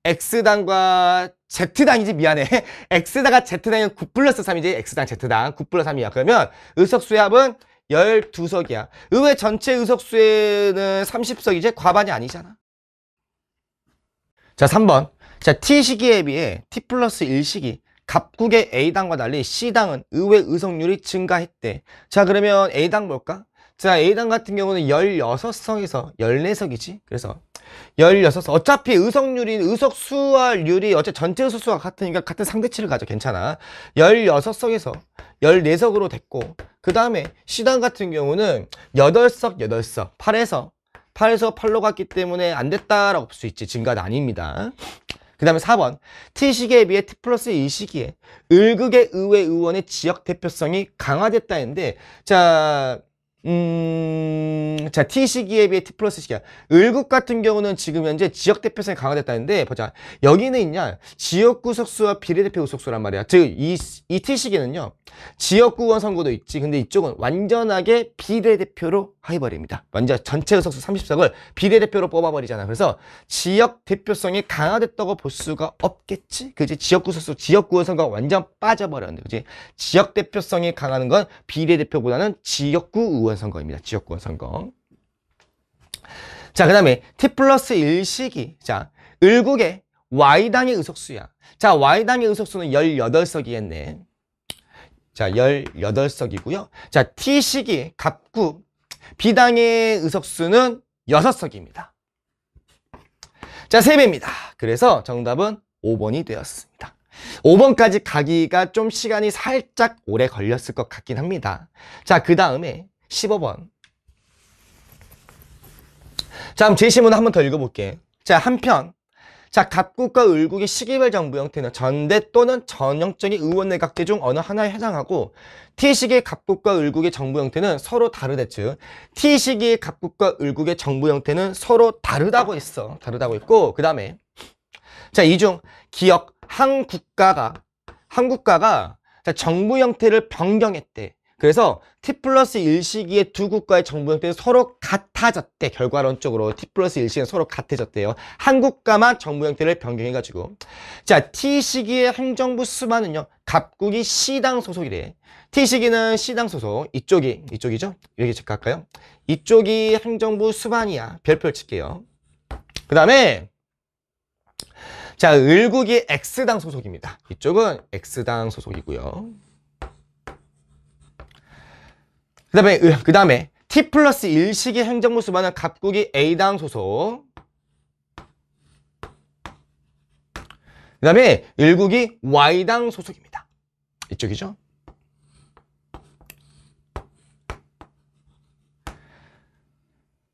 X당과 Z당이지. 미안해. X당과 Z당은 9 플러스 3이지. X당, Z당 9 플러스 3이야. 그러면 의석수의 합은 12석이야. 의회 전체 의석수에는 30석이지. 과반이 아니잖아. 자, 3번. 자, T시기에 비해 T 플러스 1시기 갑국의 A당과 달리 C당은 의회 의석률이 증가했대. 자, 그러면 A당 볼까? 자, A당 같은 경우는 16석에서 14석이지. 그래서 16석. 어차피 의석수와률이 어차피 전체 의석수가 같으니까 같은 상대치를 가져. 괜찮아. 16석에서 14석으로 됐고, 그 다음에 C당 같은 경우는 8석, 8에서 8로 갔기 때문에 안 됐다라고 볼 수 있지. 증가는 아닙니다. 그 다음에 4번. T시기에 비해 T 플러스 1시기에 을극의 의회 의원의 지역 대표성이 강화됐다 했는데, 자, T시기에 비해 T 플러스 시기야. 을국 같은 경우는 지금 현재 지역 대표성이 강화됐다는데, 보자. 여기는 있냐? 지역구 석수와 비례대표 의석수란 말이야. 즉, 이 T시기는요, 지역구 의원 선거도 있지. 근데 이쪽은 완전하게 비례대표로 해버립니다. 완전 전체 의석수 30석을 비례대표로 뽑아버리잖아. 그래서 지역 대표성이 강화됐다고 볼 수가 없겠지? 그지? 지역구 석수, 지역구 의원 선거가 완전 빠져버렸는데, 그지? 지역 대표성이 강하는 건 비례대표보다는 지역구 의원 선거입니다. 지역구 의원 선거. 자, 그 다음에 T 플러스 1시기. 자, 을국의 Y당의 의석수야. 자, Y당의 의석수는 18석이겠네. 자, 18석이고요. 자, T시기 갑국 B당의 의석수는 6석입니다. 자, 3배입니다. 그래서 정답은 5번이 되었습니다. 5번까지 가기가 좀 시간이 살짝 오래 걸렸을 것 같긴 합니다. 자, 그 다음에 15번. 자, 그럼 제시문을 한 번 더 읽어볼게. 자, 한편. 자, 갑국과 을국의 시기별 정부 형태는 전대 또는 전형적인 의원내각제 중 어느 하나에 해당하고, T시기의 갑국과 을국의 정부 형태는 서로 다르대. 즉, T시기의 갑국과 을국의 정부 형태는 서로 다르다고 했어. 다르다고 했고, 그 다음에 자, 이 중 기억 한 국가가 자, 정부 형태를 변경했대. 그래서 T+1 시기에 두 국가의 정부 형태는 서로 같아졌대. 결과론적으로 T+1 시기는 서로 같아졌대요. 한 국가만 정부 형태를 변경해가지고. 자, T 시기의 행정부 수반은요, 각국이 C당 소속이래. T 시기는 C당 소속. 이쪽이죠? 여기 체크할까요? 이쪽이 행정부 수반이야. 별표를 칠게요. 그 다음에 자, 을국이 X당 소속입니다. 이쪽은 X당 소속이고요. 그 다음에 T+1 시기 행정부 수반은 각국이 A당 소속. 그 다음에 을국이 Y당 소속입니다. 이쪽이죠.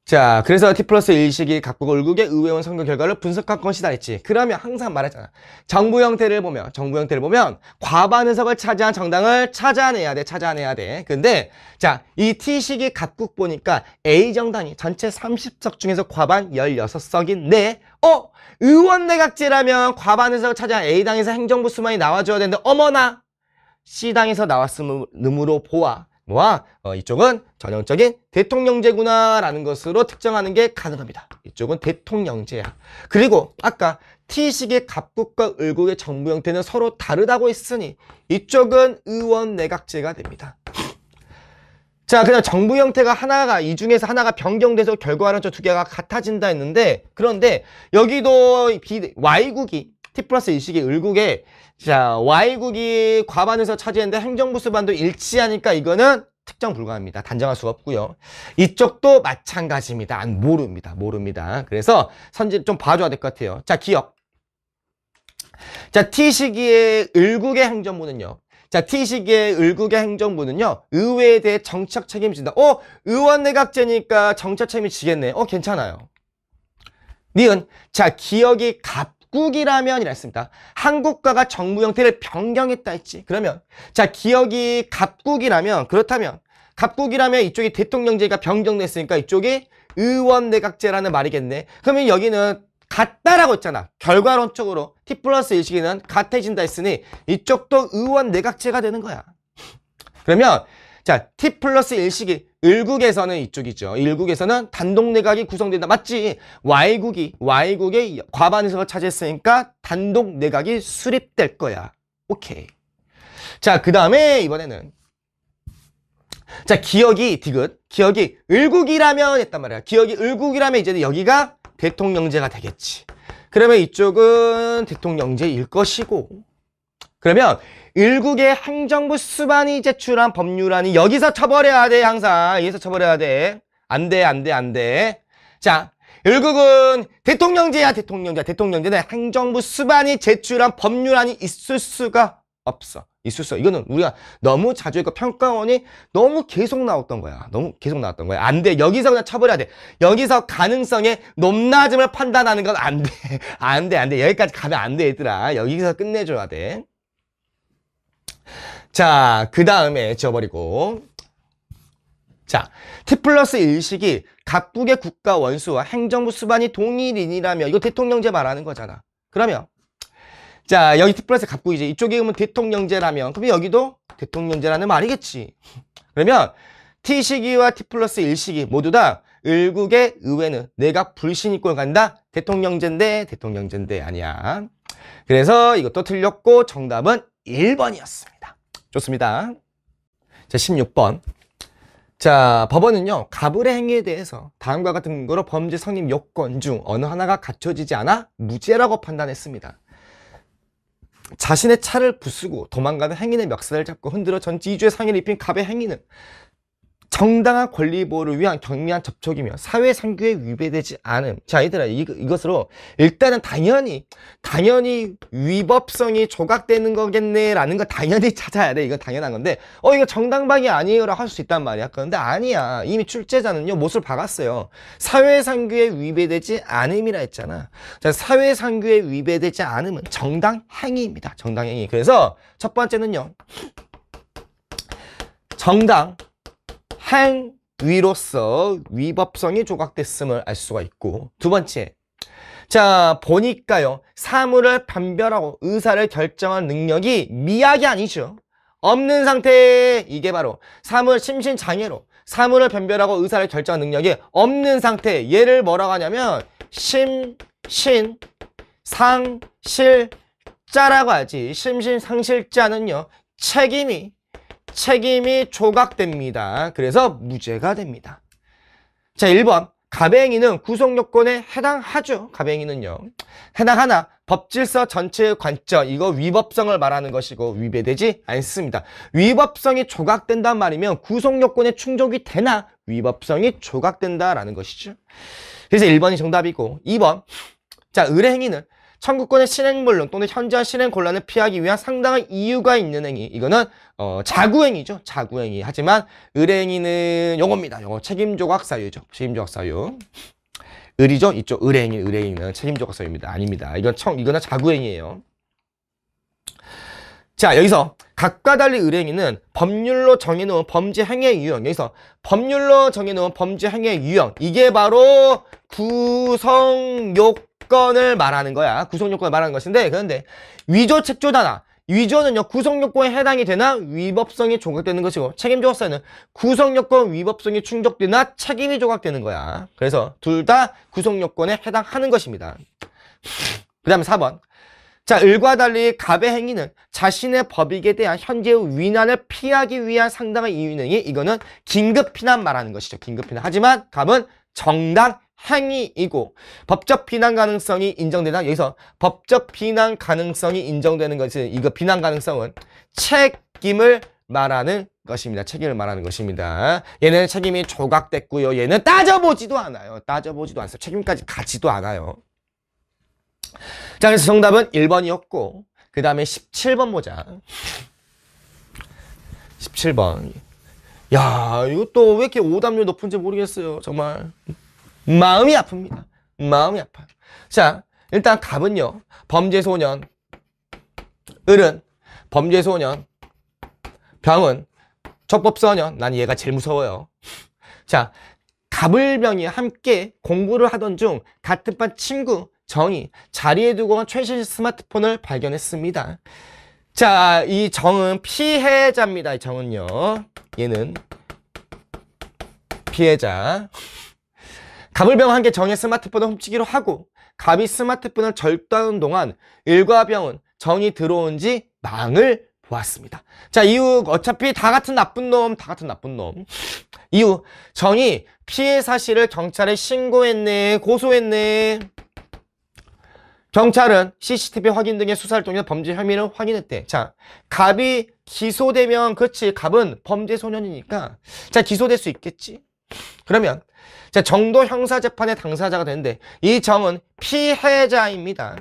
자, 그래서 T+1 시기 각국 을국의 의회원 선거 결과를 분석할 것이다 했지. 그러면 항상 말했잖아. 정부 형태를 보면 과반 의석을 차지한 정당을 찾아내야 돼. 근데 자, 이 T 시기 각국 보니까 A 정당이 전체 30석 중에서 과반 16석인데 의원 내각제라면 과반 의석을 차지한 A당에서 행정부 수반이 나와줘야 되는데 어머나 C당에서 나왔음으로 보아. 이쪽은 전형적인 대통령제구나라는 것으로 특정하는 게 가능합니다. 이쪽은 대통령제야. 그리고 아까 T식의 각국과 을국의 정부 형태는 서로 다르다고 했으니 이쪽은 의원 내각제가 됩니다. 자, 그냥 정부 형태가 이 중에서 하나가 변경돼서 결과는 저 두 개가 같아진다 했는데, 그런데 여기도 Y국이 T+1 시기 을국에 자, Y국이 과반에서 차지했는데 행정부 수반도 일치하니까 이거는 특정 불가합니다. 단정할 수가 없고요. 이쪽도 마찬가지입니다. 모릅니다. 그래서 선지 좀 봐줘야 될 것 같아요. 자, 기억. 자, T 시기의 을국의 행정부는요. 의회에 대해 정책 책임을 진다. 의원 내각제니까 정책 책임이 지겠네. 괜찮아요. 니은. 자, 기억이 각국이라면 이랬습니다. 한 국가가 정부 형태를 변경했다 했지. 그러면 자, 기억이 각국이라면 이쪽이 대통령제가 변경됐으니까 이쪽이 의원 내각제라는 말이겠네. 그러면 여기는 같다라고 했잖아. 결과론적으로 T+1 시기는 같아진다 했으니 이쪽도 의원 내각제가 되는 거야. 그러면 자, T+1 시기 을국에서는 이쪽이죠. 을국에서는 단독 내각이 구성된다. 맞지? Y국이 과반 의석을 차지했으니까 단독 내각이 수립될 거야. 오케이. 자, 그 다음에 이번에는 자, 기억이 을국이라면 했단 말이야. 기억이 을국이라면 이제 여기가 대통령제가 되겠지. 그러면 이쪽은 대통령제일 것이고, 그러면 을국의 행정부 수반이 제출한 법률안이 여기서 처벌해야 돼. 항상 여기서 처벌해야 돼. 안 돼. 자, 을국은 대통령제야. 대통령제는 행정부 수반이 제출한 법률안이 있을 수가 없어. 이거는 우리가 너무 자주 했고 평가원이 너무 계속 나왔던 거야. 안 돼. 여기서 그냥 처벌해야 돼. 여기서 가능성의 높낮음을 판단하는 건 안 돼. 안 돼. 여기까지 가면 안 돼, 얘들아. 여기서 끝내줘야 돼. 자, 그 다음에 지워버리고. 자, T+1 시기 각국의 국가 원수와 행정부 수반이 동일인이라면 이거 대통령제 말하는 거잖아. 그러면 자, 여기 T+1 각국이지. 이쪽에 보면 대통령제라면 그러면 여기도 대통령제라는 말이겠지. 그러면 T 시기와 T+1 시기 모두 다 을국의 의회는 내각 불신이권 간다. 대통령제인데 아니야. 그래서 이것도 틀렸고 정답은 1번이었습니다. 좋습니다. 자, 16번. 자, 법원은요, 가불의 행위에 대해서 다음과 같은 근거로 범죄 성립 요건 중 어느 하나가 갖춰지지 않아 무죄라고 판단했습니다. 자신의 차를 부수고 도망가는 행인의 멱살을 잡고 흔들어 전치 2주의 상해를 입힌 갑의 행위는 정당한 권리 보호를 위한 경미한 접촉이며 사회상규에 위배되지 않음. 자, 얘들아, 이것으로 일단은 당연히 위법성이 조각되는 거겠네라는 거 당연히 찾아야 돼. 이건 당연한 건데 이거 정당방위 아니에요라고 할 수 있단 말이야. 그런데 아니야. 이미 출제자는요 못을 박았어요. 사회상규에 위배되지 않음이라 했잖아. 자, 사회상규에 위배되지 않음은 정당행위입니다. 정당행위. 그래서 첫 번째는요, 정당 행위로서 위법성이 조각됐음을 알 수가 있고, 두 번째, 자, 보니까요. 사물을 판별하고 의사를 결정할 능력이 미약이 아니죠. 없는 상태. 이게 바로 사물 심신장애로 사물을 변별하고 의사를 결정할 능력이 없는 상태. 얘를 뭐라고 하냐면 심신상실자라고 하지. 심신상실자는요. 책임이 조각됩니다. 그래서 무죄가 됩니다. 자, 1번. 가배행위는 구속요건에 해당하죠. 가배행위는요. 해당하나 법질서 전체의 관점, 이거 위법성을 말하는 것이고 위배되지 않습니다. 위법성이 조각된단 말이면 구속요건에 충족이 되나 위법성이 조각된다라는 것이죠. 그래서 1번이 정답이고 2번. 자, 의뢰행위는 청구권의 실행물론 또는 현저한 실행곤란을 피하기 위한 상당한 이유가 있는 행위. 이거는 자구행위죠. 자구행위. 하지만 의뢰행위는 요겁니다. 요거 책임조각 사유죠. 책임조각 사유. 의리죠. 이쪽 의뢰행위는 책임조각 사유입니다. 아닙니다. 이거는 자구행위예요. 자, 여기서 각과 달리 의뢰행위는 법률로 정해놓은 범죄 행위의 유형. 여기서 법률로 정해놓은 범죄 행위의 유형. 이게 바로 구성요건을 말하는 거야. 구성요건을 말하는 것인데, 그런데 위조 책조다나. 위조는요, 구성요건에 해당이 되나 위법성이 조각되는 것이고, 책임조각사유는 구성요건 위법성이 충족되나 책임이 조각되는 거야. 그래서 둘 다 구성요건에 해당하는 것입니다. 그 다음에 4번. 자, 을과 달리 갑의 행위는 자신의 법익에 대한 현재의 위난을 피하기 위한 상당한 이유행위. 이거는 긴급 피난 말하는 것이죠. 긴급 피난. 하지만 갑은 정당 행위이고 법적 비난 가능성이 인정되나. 여기서 법적 비난 가능성이 인정되는 것은 이거 비난 가능성은 책임을 말하는 것입니다. 책임을 말하는 것입니다. 얘는 책임이 조각됐고요. 얘는 따져보지도 않아요. 따져보지도 않아요. 책임까지 가지도 않아요. 자, 그래서 정답은 1번이었고 그 다음에 17번 보자. 17번. 야, 이것도 왜 이렇게 오답률 높은지 모르겠어요. 정말 마음이 아픕니다. 마음이 아파요. 자, 일단 갑은요, 범죄소년, 을은 범죄소년, 병은 촉법소년. 난 얘가 제일 무서워요. 자, 갑을병이 함께 공부를 하던 중 같은 반 친구 정이 자리에 두고 간 최신 스마트폰을 발견했습니다. 자, 이 정은 피해자입니다. 이 정은요. 얘는 피해자. 갑을병은 함께 정의 스마트폰을 훔치기로 하고 갑이 스마트폰을 절도하는 동안 을과 병은 정이 들어온 지 망을 보았습니다. 자, 이후 어차피 다 같은 나쁜 놈. 이후 정이 피해 사실을 경찰에 신고했네. 고소했네. 경찰은 CCTV 확인 등의 수사를 통해 범죄 혐의를 확인했대. 자, 갑이 기소되면, 그렇지, 갑은 범죄 소년이니까, 자, 기소될 수 있겠지. 그러면, 자, 정도 형사재판의 당사자가 되는데, 이 정은 피해자입니다.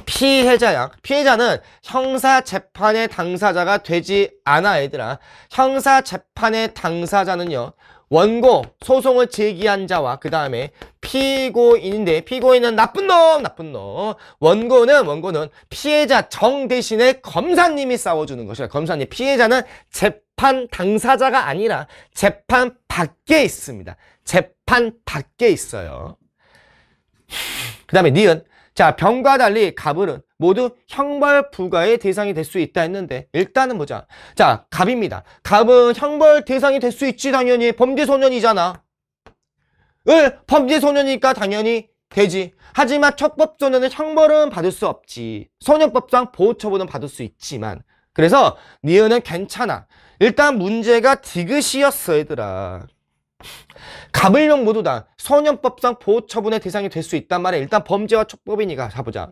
피해자야. 피해자는 형사재판의 당사자가 되지 않아, 얘들아. 형사재판의 당사자는요, 원고, 소송을 제기한 자와 그 다음에 피고인인데, 피고인은 나쁜 놈. 원고는 피해자 정 대신에 검사님이 싸워주는 것이야. 검사님. 피해자는 재판 당사자가 아니라 재판 밖에 있습니다. 재판 밖에 있어요. 그 다음에 니은. 자, 병과 달리 갑을은 모두 형벌 부과의 대상이 될 수 있다 했는데, 일단은 보자. 자, 갑입니다. 갑은 형벌 대상이 될 수 있지, 당연히. 범죄소년이잖아. 범죄소년이니까 당연히 되지. 하지만 촉법소년은 형벌은 받을 수 없지. 소년법상 보호처분은 받을 수 있지만. 그래서 니은은 괜찮아. 일단 문제가 디귿이었어, 얘들아. 갑을병 모두 다 소년법상 보호처분의 대상이 될 수 있단 말이야. 일단 범죄와 촉법이니까 가보자.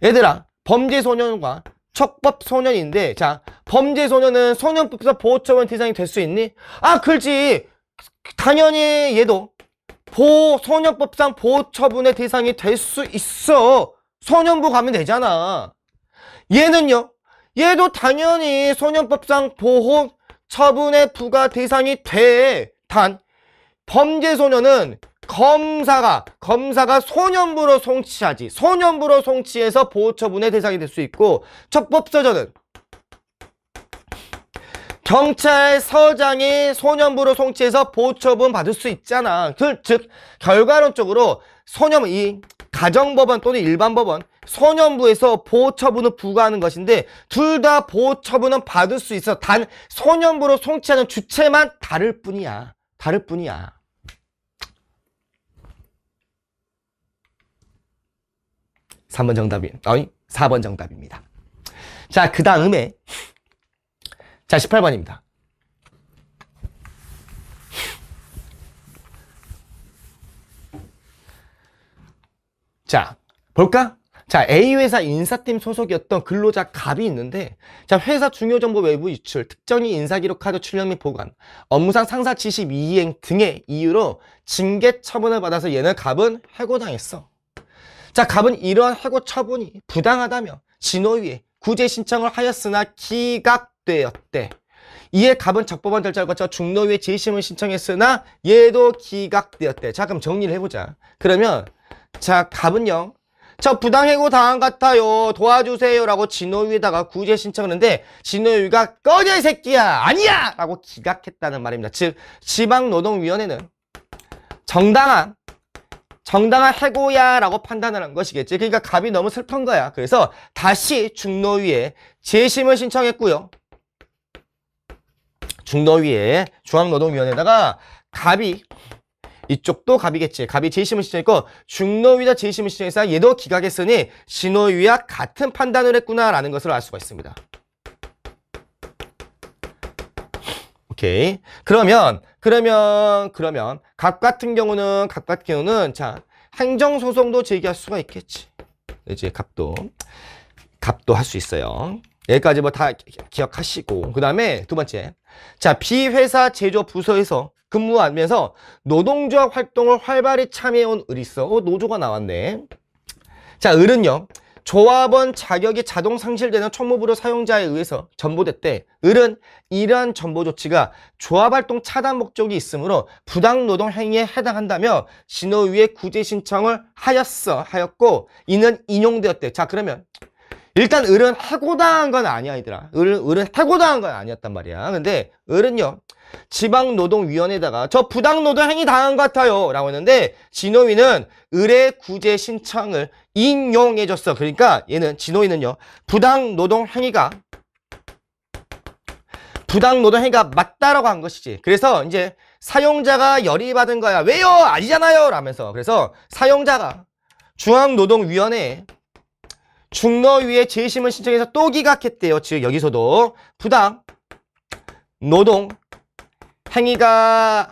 얘들아, 범죄소년과 촉법소년인데, 자, 범죄소년은 소년법상 보호처분 대상이 될 수 있니? 아, 그렇지. 당연히 얘도 소년법상 보호처분의 대상이 될 수 있어. 소년부 가면 되잖아. 얘는요, 얘도 당연히 소년법상 보호처분의 부과 대상이 돼. 단 범죄소년은 검사가 소년부로 송치하지. 소년부로 송치해서 보호처분의 대상이 될 수 있고, 촉법소년은 경찰서장이 소년부를 송치해서 보호처분 받을 수 있잖아. 즉 결과론적으로 이 가정법원 또는 일반법원 소년부에서 보호처분을 부과하는 것인데 둘 다 보호처분은 받을 수 있어. 단 소년부로 송치하는 주체만 다를 뿐이야. 3번 정답이, 4번 정답입니다. 자, 그 다음에, 자, 18번입니다. 자, 볼까? 자, A회사 인사팀 소속이었던 근로자 갑이 있는데, 자, 회사 중요정보 외부 유출, 특정인 인사기록 카드 출력 및 보관, 업무상 상사 지시 미이행 등의 이유로 징계 처분을 받아서 얘는 갑은 해고당했어. 자, 갑은 이러한 해고 처분이 부당하다며 진호위에 구제 신청을 하였으나 기각되었대. 이에 갑은 적법한 절차를 거쳐 중노위에 재심을 신청했으나 얘도 기각되었대. 자, 그럼 정리를 해보자. 그러면 자, 갑은요, 저 부당해고 당한 것 같아요, 도와주세요 라고 진호위에다가 구제 신청을 했는데 진호위가 꺼져 이 새끼야, 아니야 라고 기각했다는 말입니다. 즉 지방노동위원회는 정당한 해고야 라고 판단을 한 것이겠지. 그러니까 갑이 너무 슬픈 거야. 그래서 다시 중노위에 재심을 신청했고요. 중노위에 중앙노동위원회에다가 갑이, 이쪽도 갑이겠지. 갑이 재심을 신청했고 중노위가 재심을 신청해서 얘도 기각했으니 진호위와 같은 판단을 했구나라는 것을 알 수가 있습니다. 오케이. 그러면 갑 같은 경우는 자, 행정소송도 제기할 수가 있겠지. 이제 갑도 할 수 있어요. 여기까지 뭐 다 기억하시고, 그 다음에 두 번째, 자, 비회사 제조 부서에서 근무하면서 노동조합 활동을 활발히 참여해온 을이 있어. 노조가 나왔네. 자, 을은요, 조합원 자격이 자동 상실되는 총무부로 사용자에 의해서 전보됐대. 을은 이러한 전보 조치가 조합활동 차단 목적이 있으므로 부당노동 행위에 해당한다며 진호위에 구제 신청을 하였고 이는 인용되었대. 자, 그러면 일단 을은 해고당한 건 아니야, 얘들아. 을은 해고당한 건 아니었단 말이야. 근데 을은요, 지방노동위원회에다가 저 부당노동 행위 당한 것 같아요 라고 했는데 진호위는 을의 구제 신청을 인용해줬어. 그러니까 얘는, 진호위는요, 부당노동 행위가 맞다라고 한 것이지. 그래서 이제 사용자가 열의받은 거야. 왜요? 아니잖아요 라면서. 그래서 사용자가 중앙노동위원회에 중노위에 재심을 신청해서 또 기각했대요. 즉 여기서도 부당노동 행위가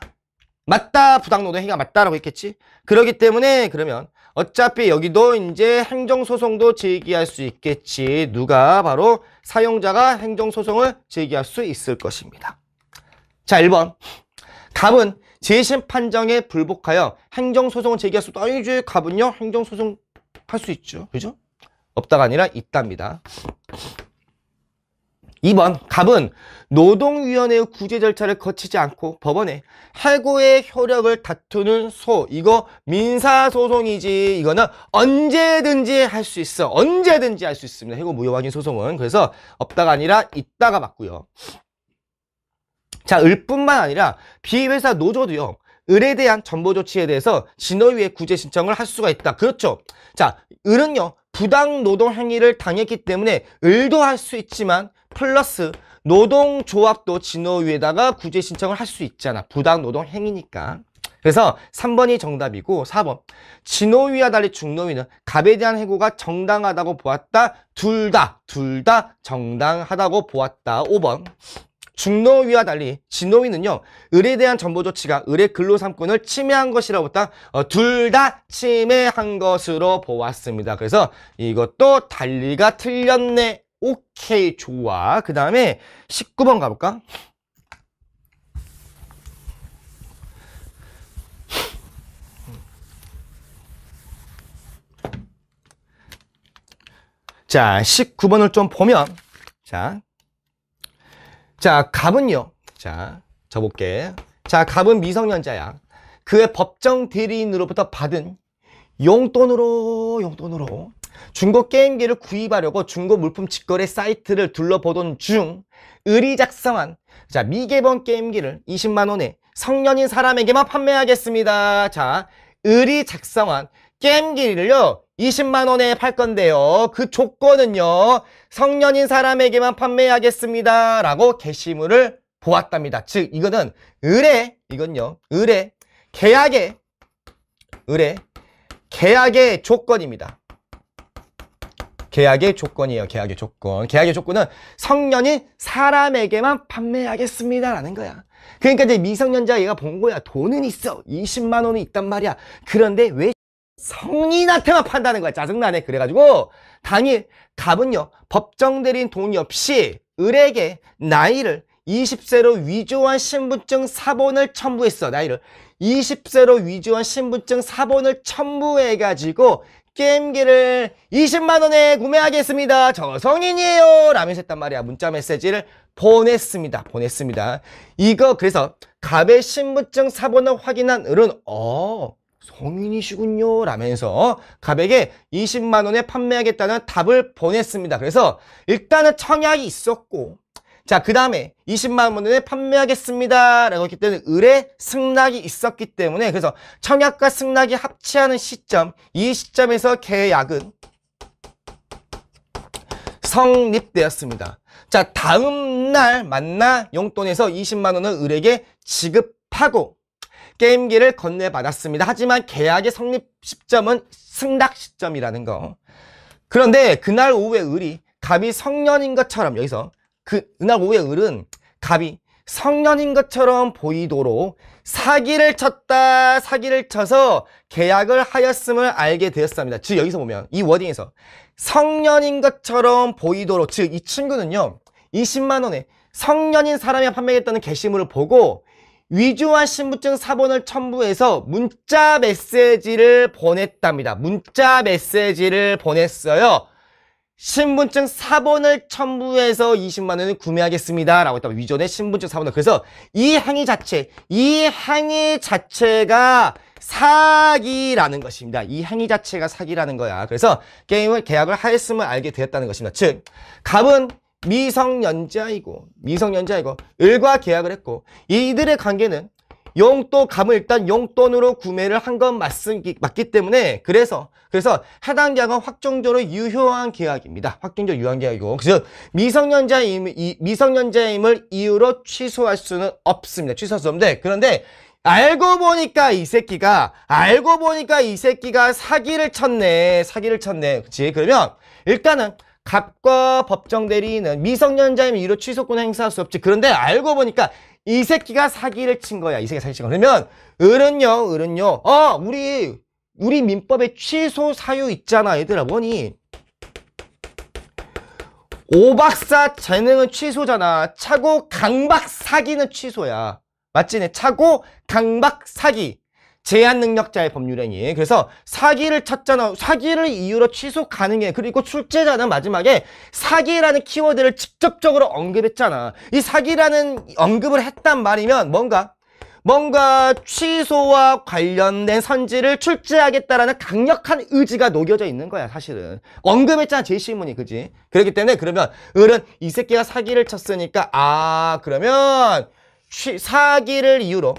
맞다, 부당노동 행위가 맞다라고 했겠지. 그렇기 때문에 그러면 어차피 여기도 이제 행정소송도 제기할 수 있겠지. 누가? 바로 사용자가 행정소송을 제기할 수 있을 것입니다. 자, 1번. 갑은 재심 판정에 불복하여 행정소송을 제기할 수 있다. 아니지, 갑은요, 행정소송 할 수 있죠. 그죠? 없다가 아니라 있답니다. 2번, 갑은 노동위원회의 구제 절차를 거치지 않고 법원에 해고의 효력을 다투는 이거 민사소송이지. 이거는 언제든지 할 수 있어. 언제든지 할 수 있습니다. 해고 무효확인 소송은. 그래서 없다가 아니라 있다가 맞고요. 자, 을뿐만 아니라 비회사 노조도요, 을에 대한 전보 조치에 대해서 진호위에 구제 신청을 할 수가 있다. 그렇죠. 자, 을은요, 부당노동 행위를 당했기 때문에 을도 할 수 있지만 플러스 노동조합도 진호위에다가 구제 신청을 할 수 있잖아. 부당노동 행위니까. 그래서 3번이 정답이고 4번. 진호위와 달리 중노위는 갑에 대한 해고가 정당하다고 보았다. 둘 다 정당하다고 보았다. 5번. 중노위와 달리 진노위는요, 을에 대한 전보 조치가 을의 근로삼권을 침해한 것이라고 봤다. 둘 다 침해한 것으로 보았습니다. 그래서 이것도 달리가 틀렸네. 오케이, 좋아. 그 다음에 19번 가볼까? 자, 19번을 좀 보면, 자, 갑은요. 자, 적어볼게. 자, 갑은 미성년자야. 그의 법정 대리인으로부터 받은 용돈으로 중고 게임기를 구입하려고 중고 물품 직거래 사이트를 둘러보던 중 을이 작성한 자, 미개봉 게임기를 20만 원에 성년인 사람에게만 판매하겠습니다. 자, 을이 작성한 게임기를요 20만 원에 팔 건데요. 그 조건은요 성년인 사람에게만 판매하겠습니다 라고 게시물을 보았답니다. 즉 이거는 을의 계약의 조건입니다. 계약의 조건이에요. 계약의 조건. 계약의 조건은 성년인 사람에게만 판매하겠습니다 라는 거야. 그러니까 이제 미성년자 얘가 본 거야. 돈은 있어. 20만 원은 있단 말이야. 그런데 왜 성인한테만 판다는 거야. 짜증나네. 그래가지고 당일 갑은요 법정대리인 동의 없이 을에게 나이를 20세로 위조한 신분증 사본을 첨부했어. 나이를 20세로 위조한 신분증 사본을 첨부해가지고 게임기를 20만 원에 구매하겠습니다. 저 성인이에요 라면서 했단 말이야. 문자 메시지를 보냈습니다. 이거 그래서 갑의 신분증 사본을 확인한 을은 성인이시군요 라면서 갑에게 20만 원에 판매하겠다는 답을 보냈습니다. 그래서 일단은 청약이 있었고, 자, 그 다음에 20만 원에 판매하겠습니다 라고 했기 때문에 을의 승낙이 있었기 때문에 그래서 청약과 승낙이 합치하는 시점, 이 시점에서 계약은 성립되었습니다. 자, 다음날 만나 용돈에서 20만 원을 을에게 지급하고 게임기를 건네받았습니다. 하지만 계약의 성립 시점은 승낙 시점이라는 거. 그런데 그날 오후에 을이 갑이 성년인 것처럼 여기서 그날 오후에 을은 갑이 성년인 것처럼 보이도록 사기를 쳐서 계약을 하였음을 알게 되었습니다. 즉 여기서 보면 이 워딩에서 성년인 것처럼 보이도록, 즉 이 친구는요 20만 원에 성년인 사람이 판매했다는 게시물을 보고 위조한 신분증 사본을 첨부해서 문자 메시지를 보냈답니다. 문자 메시지를 보냈어요. 신분증 사본을 첨부해서 20만 원을 구매하겠습니다 라고 했다고. 위조된 신분증 사본을. 그래서 이 행위 자체가 사기라는 것입니다. 이 행위 자체가 사기라는 거야. 그래서 계약을 하였음을 알게 되었다는 것입니다. 즉 갑은 미성년자이고 을과 계약을 했고, 이들의 관계는 갑은 일단 용돈으로 구매를 한 건 맞기 때문에 그래서 해당 계약은 확정적으로 유효한 계약입니다. 확정적으로 유효한 계약이고, 그래서 미성년자임을 이유로 취소할 수는 없습니다. 취소할 수 없는데, 그런데 알고 보니까 이 새끼가 사기를 쳤네. 그치? 그러면 일단은 갑과 법정대리인은 미성년자임을 이유로 취소권을 행사할 수 없지. 그런데 알고 보니까 이 새끼가 사기를 친 거야. 그러면 을은요 우리 민법에 취소 사유 있잖아. 얘들아, 뭐니? 오박사 재능은 취소잖아. 차고 강박 사기는 취소야. 맞지? 차고 강박 사기. 제한 능력자의 법률행위. 그래서 사기를 쳤잖아. 사기를 이유로 취소 가능해. 그리고 출제자는 마지막에 사기라는 키워드를 직접적으로 언급했잖아. 이 사기라는 언급을 했단 말이면 뭔가 취소와 관련된 선지를 출제하겠다라는 강력한 의지가 녹여져 있는 거야. 사실은 언급했잖아. 제시문이. 그지? 그렇기 때문에 그러면 을은 이 새끼가 사기를 쳤으니까 그러면 사기를 이유로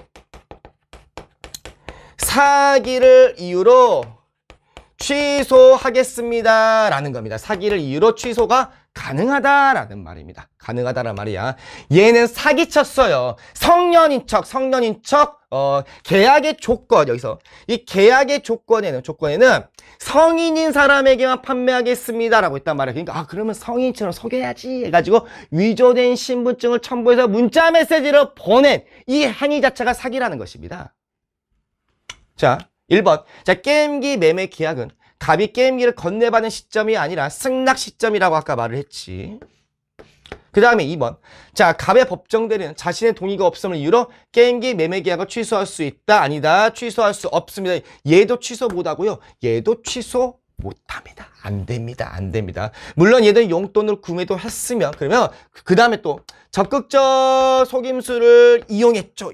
취소하겠습니다 라는 겁니다. 사기를 이유로 취소가 가능하다라는 말입니다. 가능하다란 말이야. 얘는 사기쳤어요. 성년인 척 계약의 조건, 여기서 이 계약의 조건에는 성인인 사람에게만 판매하겠습니다 라고 했단 말이야. 그러니까 그러면 성인처럼 속여야지 해가지고 위조된 신분증을 첨부해서 문자 메시지를 보낸 이 행위 자체가 사기라는 것입니다. 자, 1번. 자, 게임기 매매 계약은 갑이 게임기를 건네받는 시점이 아니라 승낙 시점이라고 아까 말을 했지. 그 다음에 2번. 자, 갑의 법정대리는 자신의 동의가 없음을 이유로 게임기 매매 계약을 취소할 수 있다, 아니다, 취소할 수 없습니다. 얘도 취소 못하고요. 얘도 취소 못합니다. 안 됩니다. 물론 얘들 용돈으로 구매도 했으면, 그러면 그 다음에 또 적극적 속임수를 이용했죠.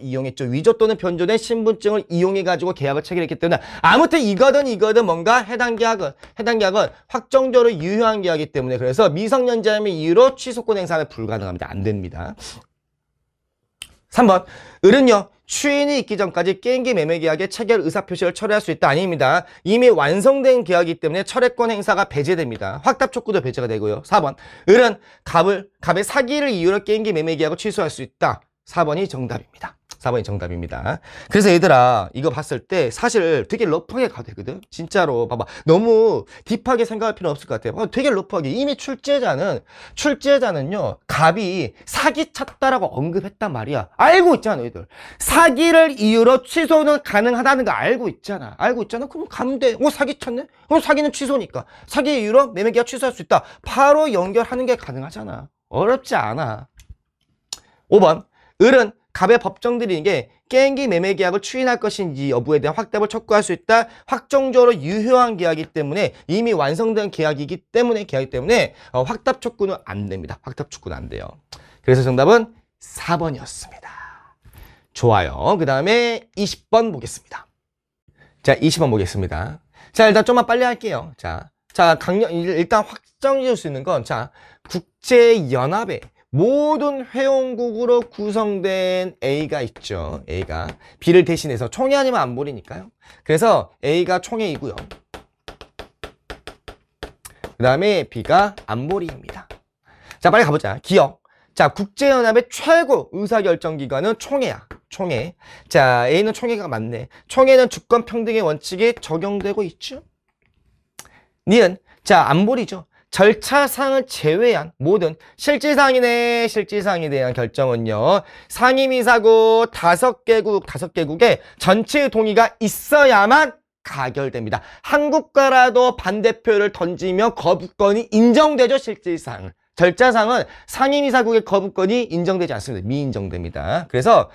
위조 또는 변조된 신분증을 이용해가지고 계약을 체결했기 때문에 아무튼 이거든 뭔가 해당 계약은 확정적으로 유효한 계약이기 때문에 그래서 미성년자임의 이유로 취소권 행사는 불가능합니다. 안 됩니다. 3번. 을은요, 추인이 있기 전까지 게임기 매매 계약의 체결 의사표시를 철회할 수 있다. 아닙니다. 이미 완성된 계약이기 때문에 철회권 행사가 배제됩니다. 확답 촉구도 배제가 되고요. 4번. 을은 갑의 사기를 이유로 게임기 매매 계약을 취소할 수 있다. 4번이 정답입니다. 4번이 정답입니다. 그래서 얘들아, 이거 봤을 때 사실 되게 러프하게 가도 되거든. 진짜로 봐봐. 너무 딥하게 생각할 필요는 없을 것 같아요. 되게 러프하게. 이미 출제자는요, 갑이 사기 쳤다라고 언급했단 말이야. 알고 있잖아, 얘들. 사기를 이유로 취소는 가능하다는 거 알고 있잖아. 그럼 가면 돼. 사기 쳤네? 사기는 취소니까. 사기 이유로 매매계약 취소할 수 있다. 바로 연결하는 게 가능하잖아. 어렵지 않아. 5번. 을은 갑의 법정들인 게 게임기 매매 계약을 추인할 것인지 여부에 대한 확답을 촉구할 수 있다. 확정적으로 유효한 계약이기 때문에 이미 완성된 계약이기 때문에 확답 촉구는 안 됩니다. 확답 촉구는 안 돼요. 그래서 정답은 4번이었습니다. 좋아요. 그 다음에 20번 보겠습니다. 자, 20번 보겠습니다. 자, 일단 좀만 빨리 할게요. 자, 일단 확정해 줄 수 있는 건, 자, 국제연합의 모든 회원국으로 구성된 A가 있죠. A가 B를 대신해서 총회 아니면 안보리니까요. 그래서 A가 총회이고요. 그 다음에 B가 안보리입니다. 자, 빨리 가보자. 기억. 자, 국제연합의 최고 의사결정기관은 총회야. 총회. 자, A는 총회가 맞네. 총회는 주권 평등의 원칙이 적용되고 있죠. 니은. 자, 안보리죠. 절차상을 제외한 모든 실질사항에 대한 결정은요, 상임이사국 5개국의 전체 동의가 있어야만 가결됩니다. 한국가라도 반대표를 던지면 거부권이 인정되죠. 실질상. 절차상은 상임이사국의 거부권이 인정되지 않습니다. 미인정됩니다. 그래서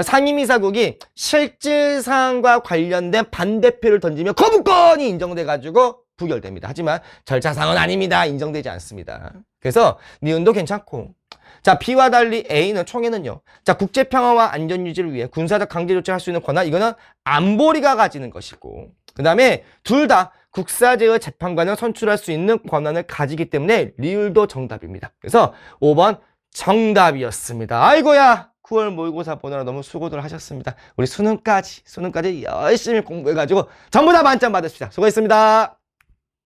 상임이사국이 실질사항과 관련된 반대표를 던지면 거부권이 인정돼가지고 부결됩니다. 하지만 절차상은 아닙니다. 인정되지 않습니다. 그래서 니은도 괜찮고. 자, B와 달리 A는 총회는요. 자, 국제평화와 안전유지를 위해 군사적 강제 조치를 할 수 있는 권한, 이거는 안보리가 가지는 것이고, 그 다음에 둘 다 국사제의 재판관을 선출할 수 있는 권한을 가지기 때문에 리을도 정답입니다. 그래서 5번 정답이었습니다. 아이고야, 9월 모의고사 보느라 너무 수고들 하셨습니다. 우리 수능까지 열심히 공부해가지고 전부 다 만점 받으십시다. 수고했습니다.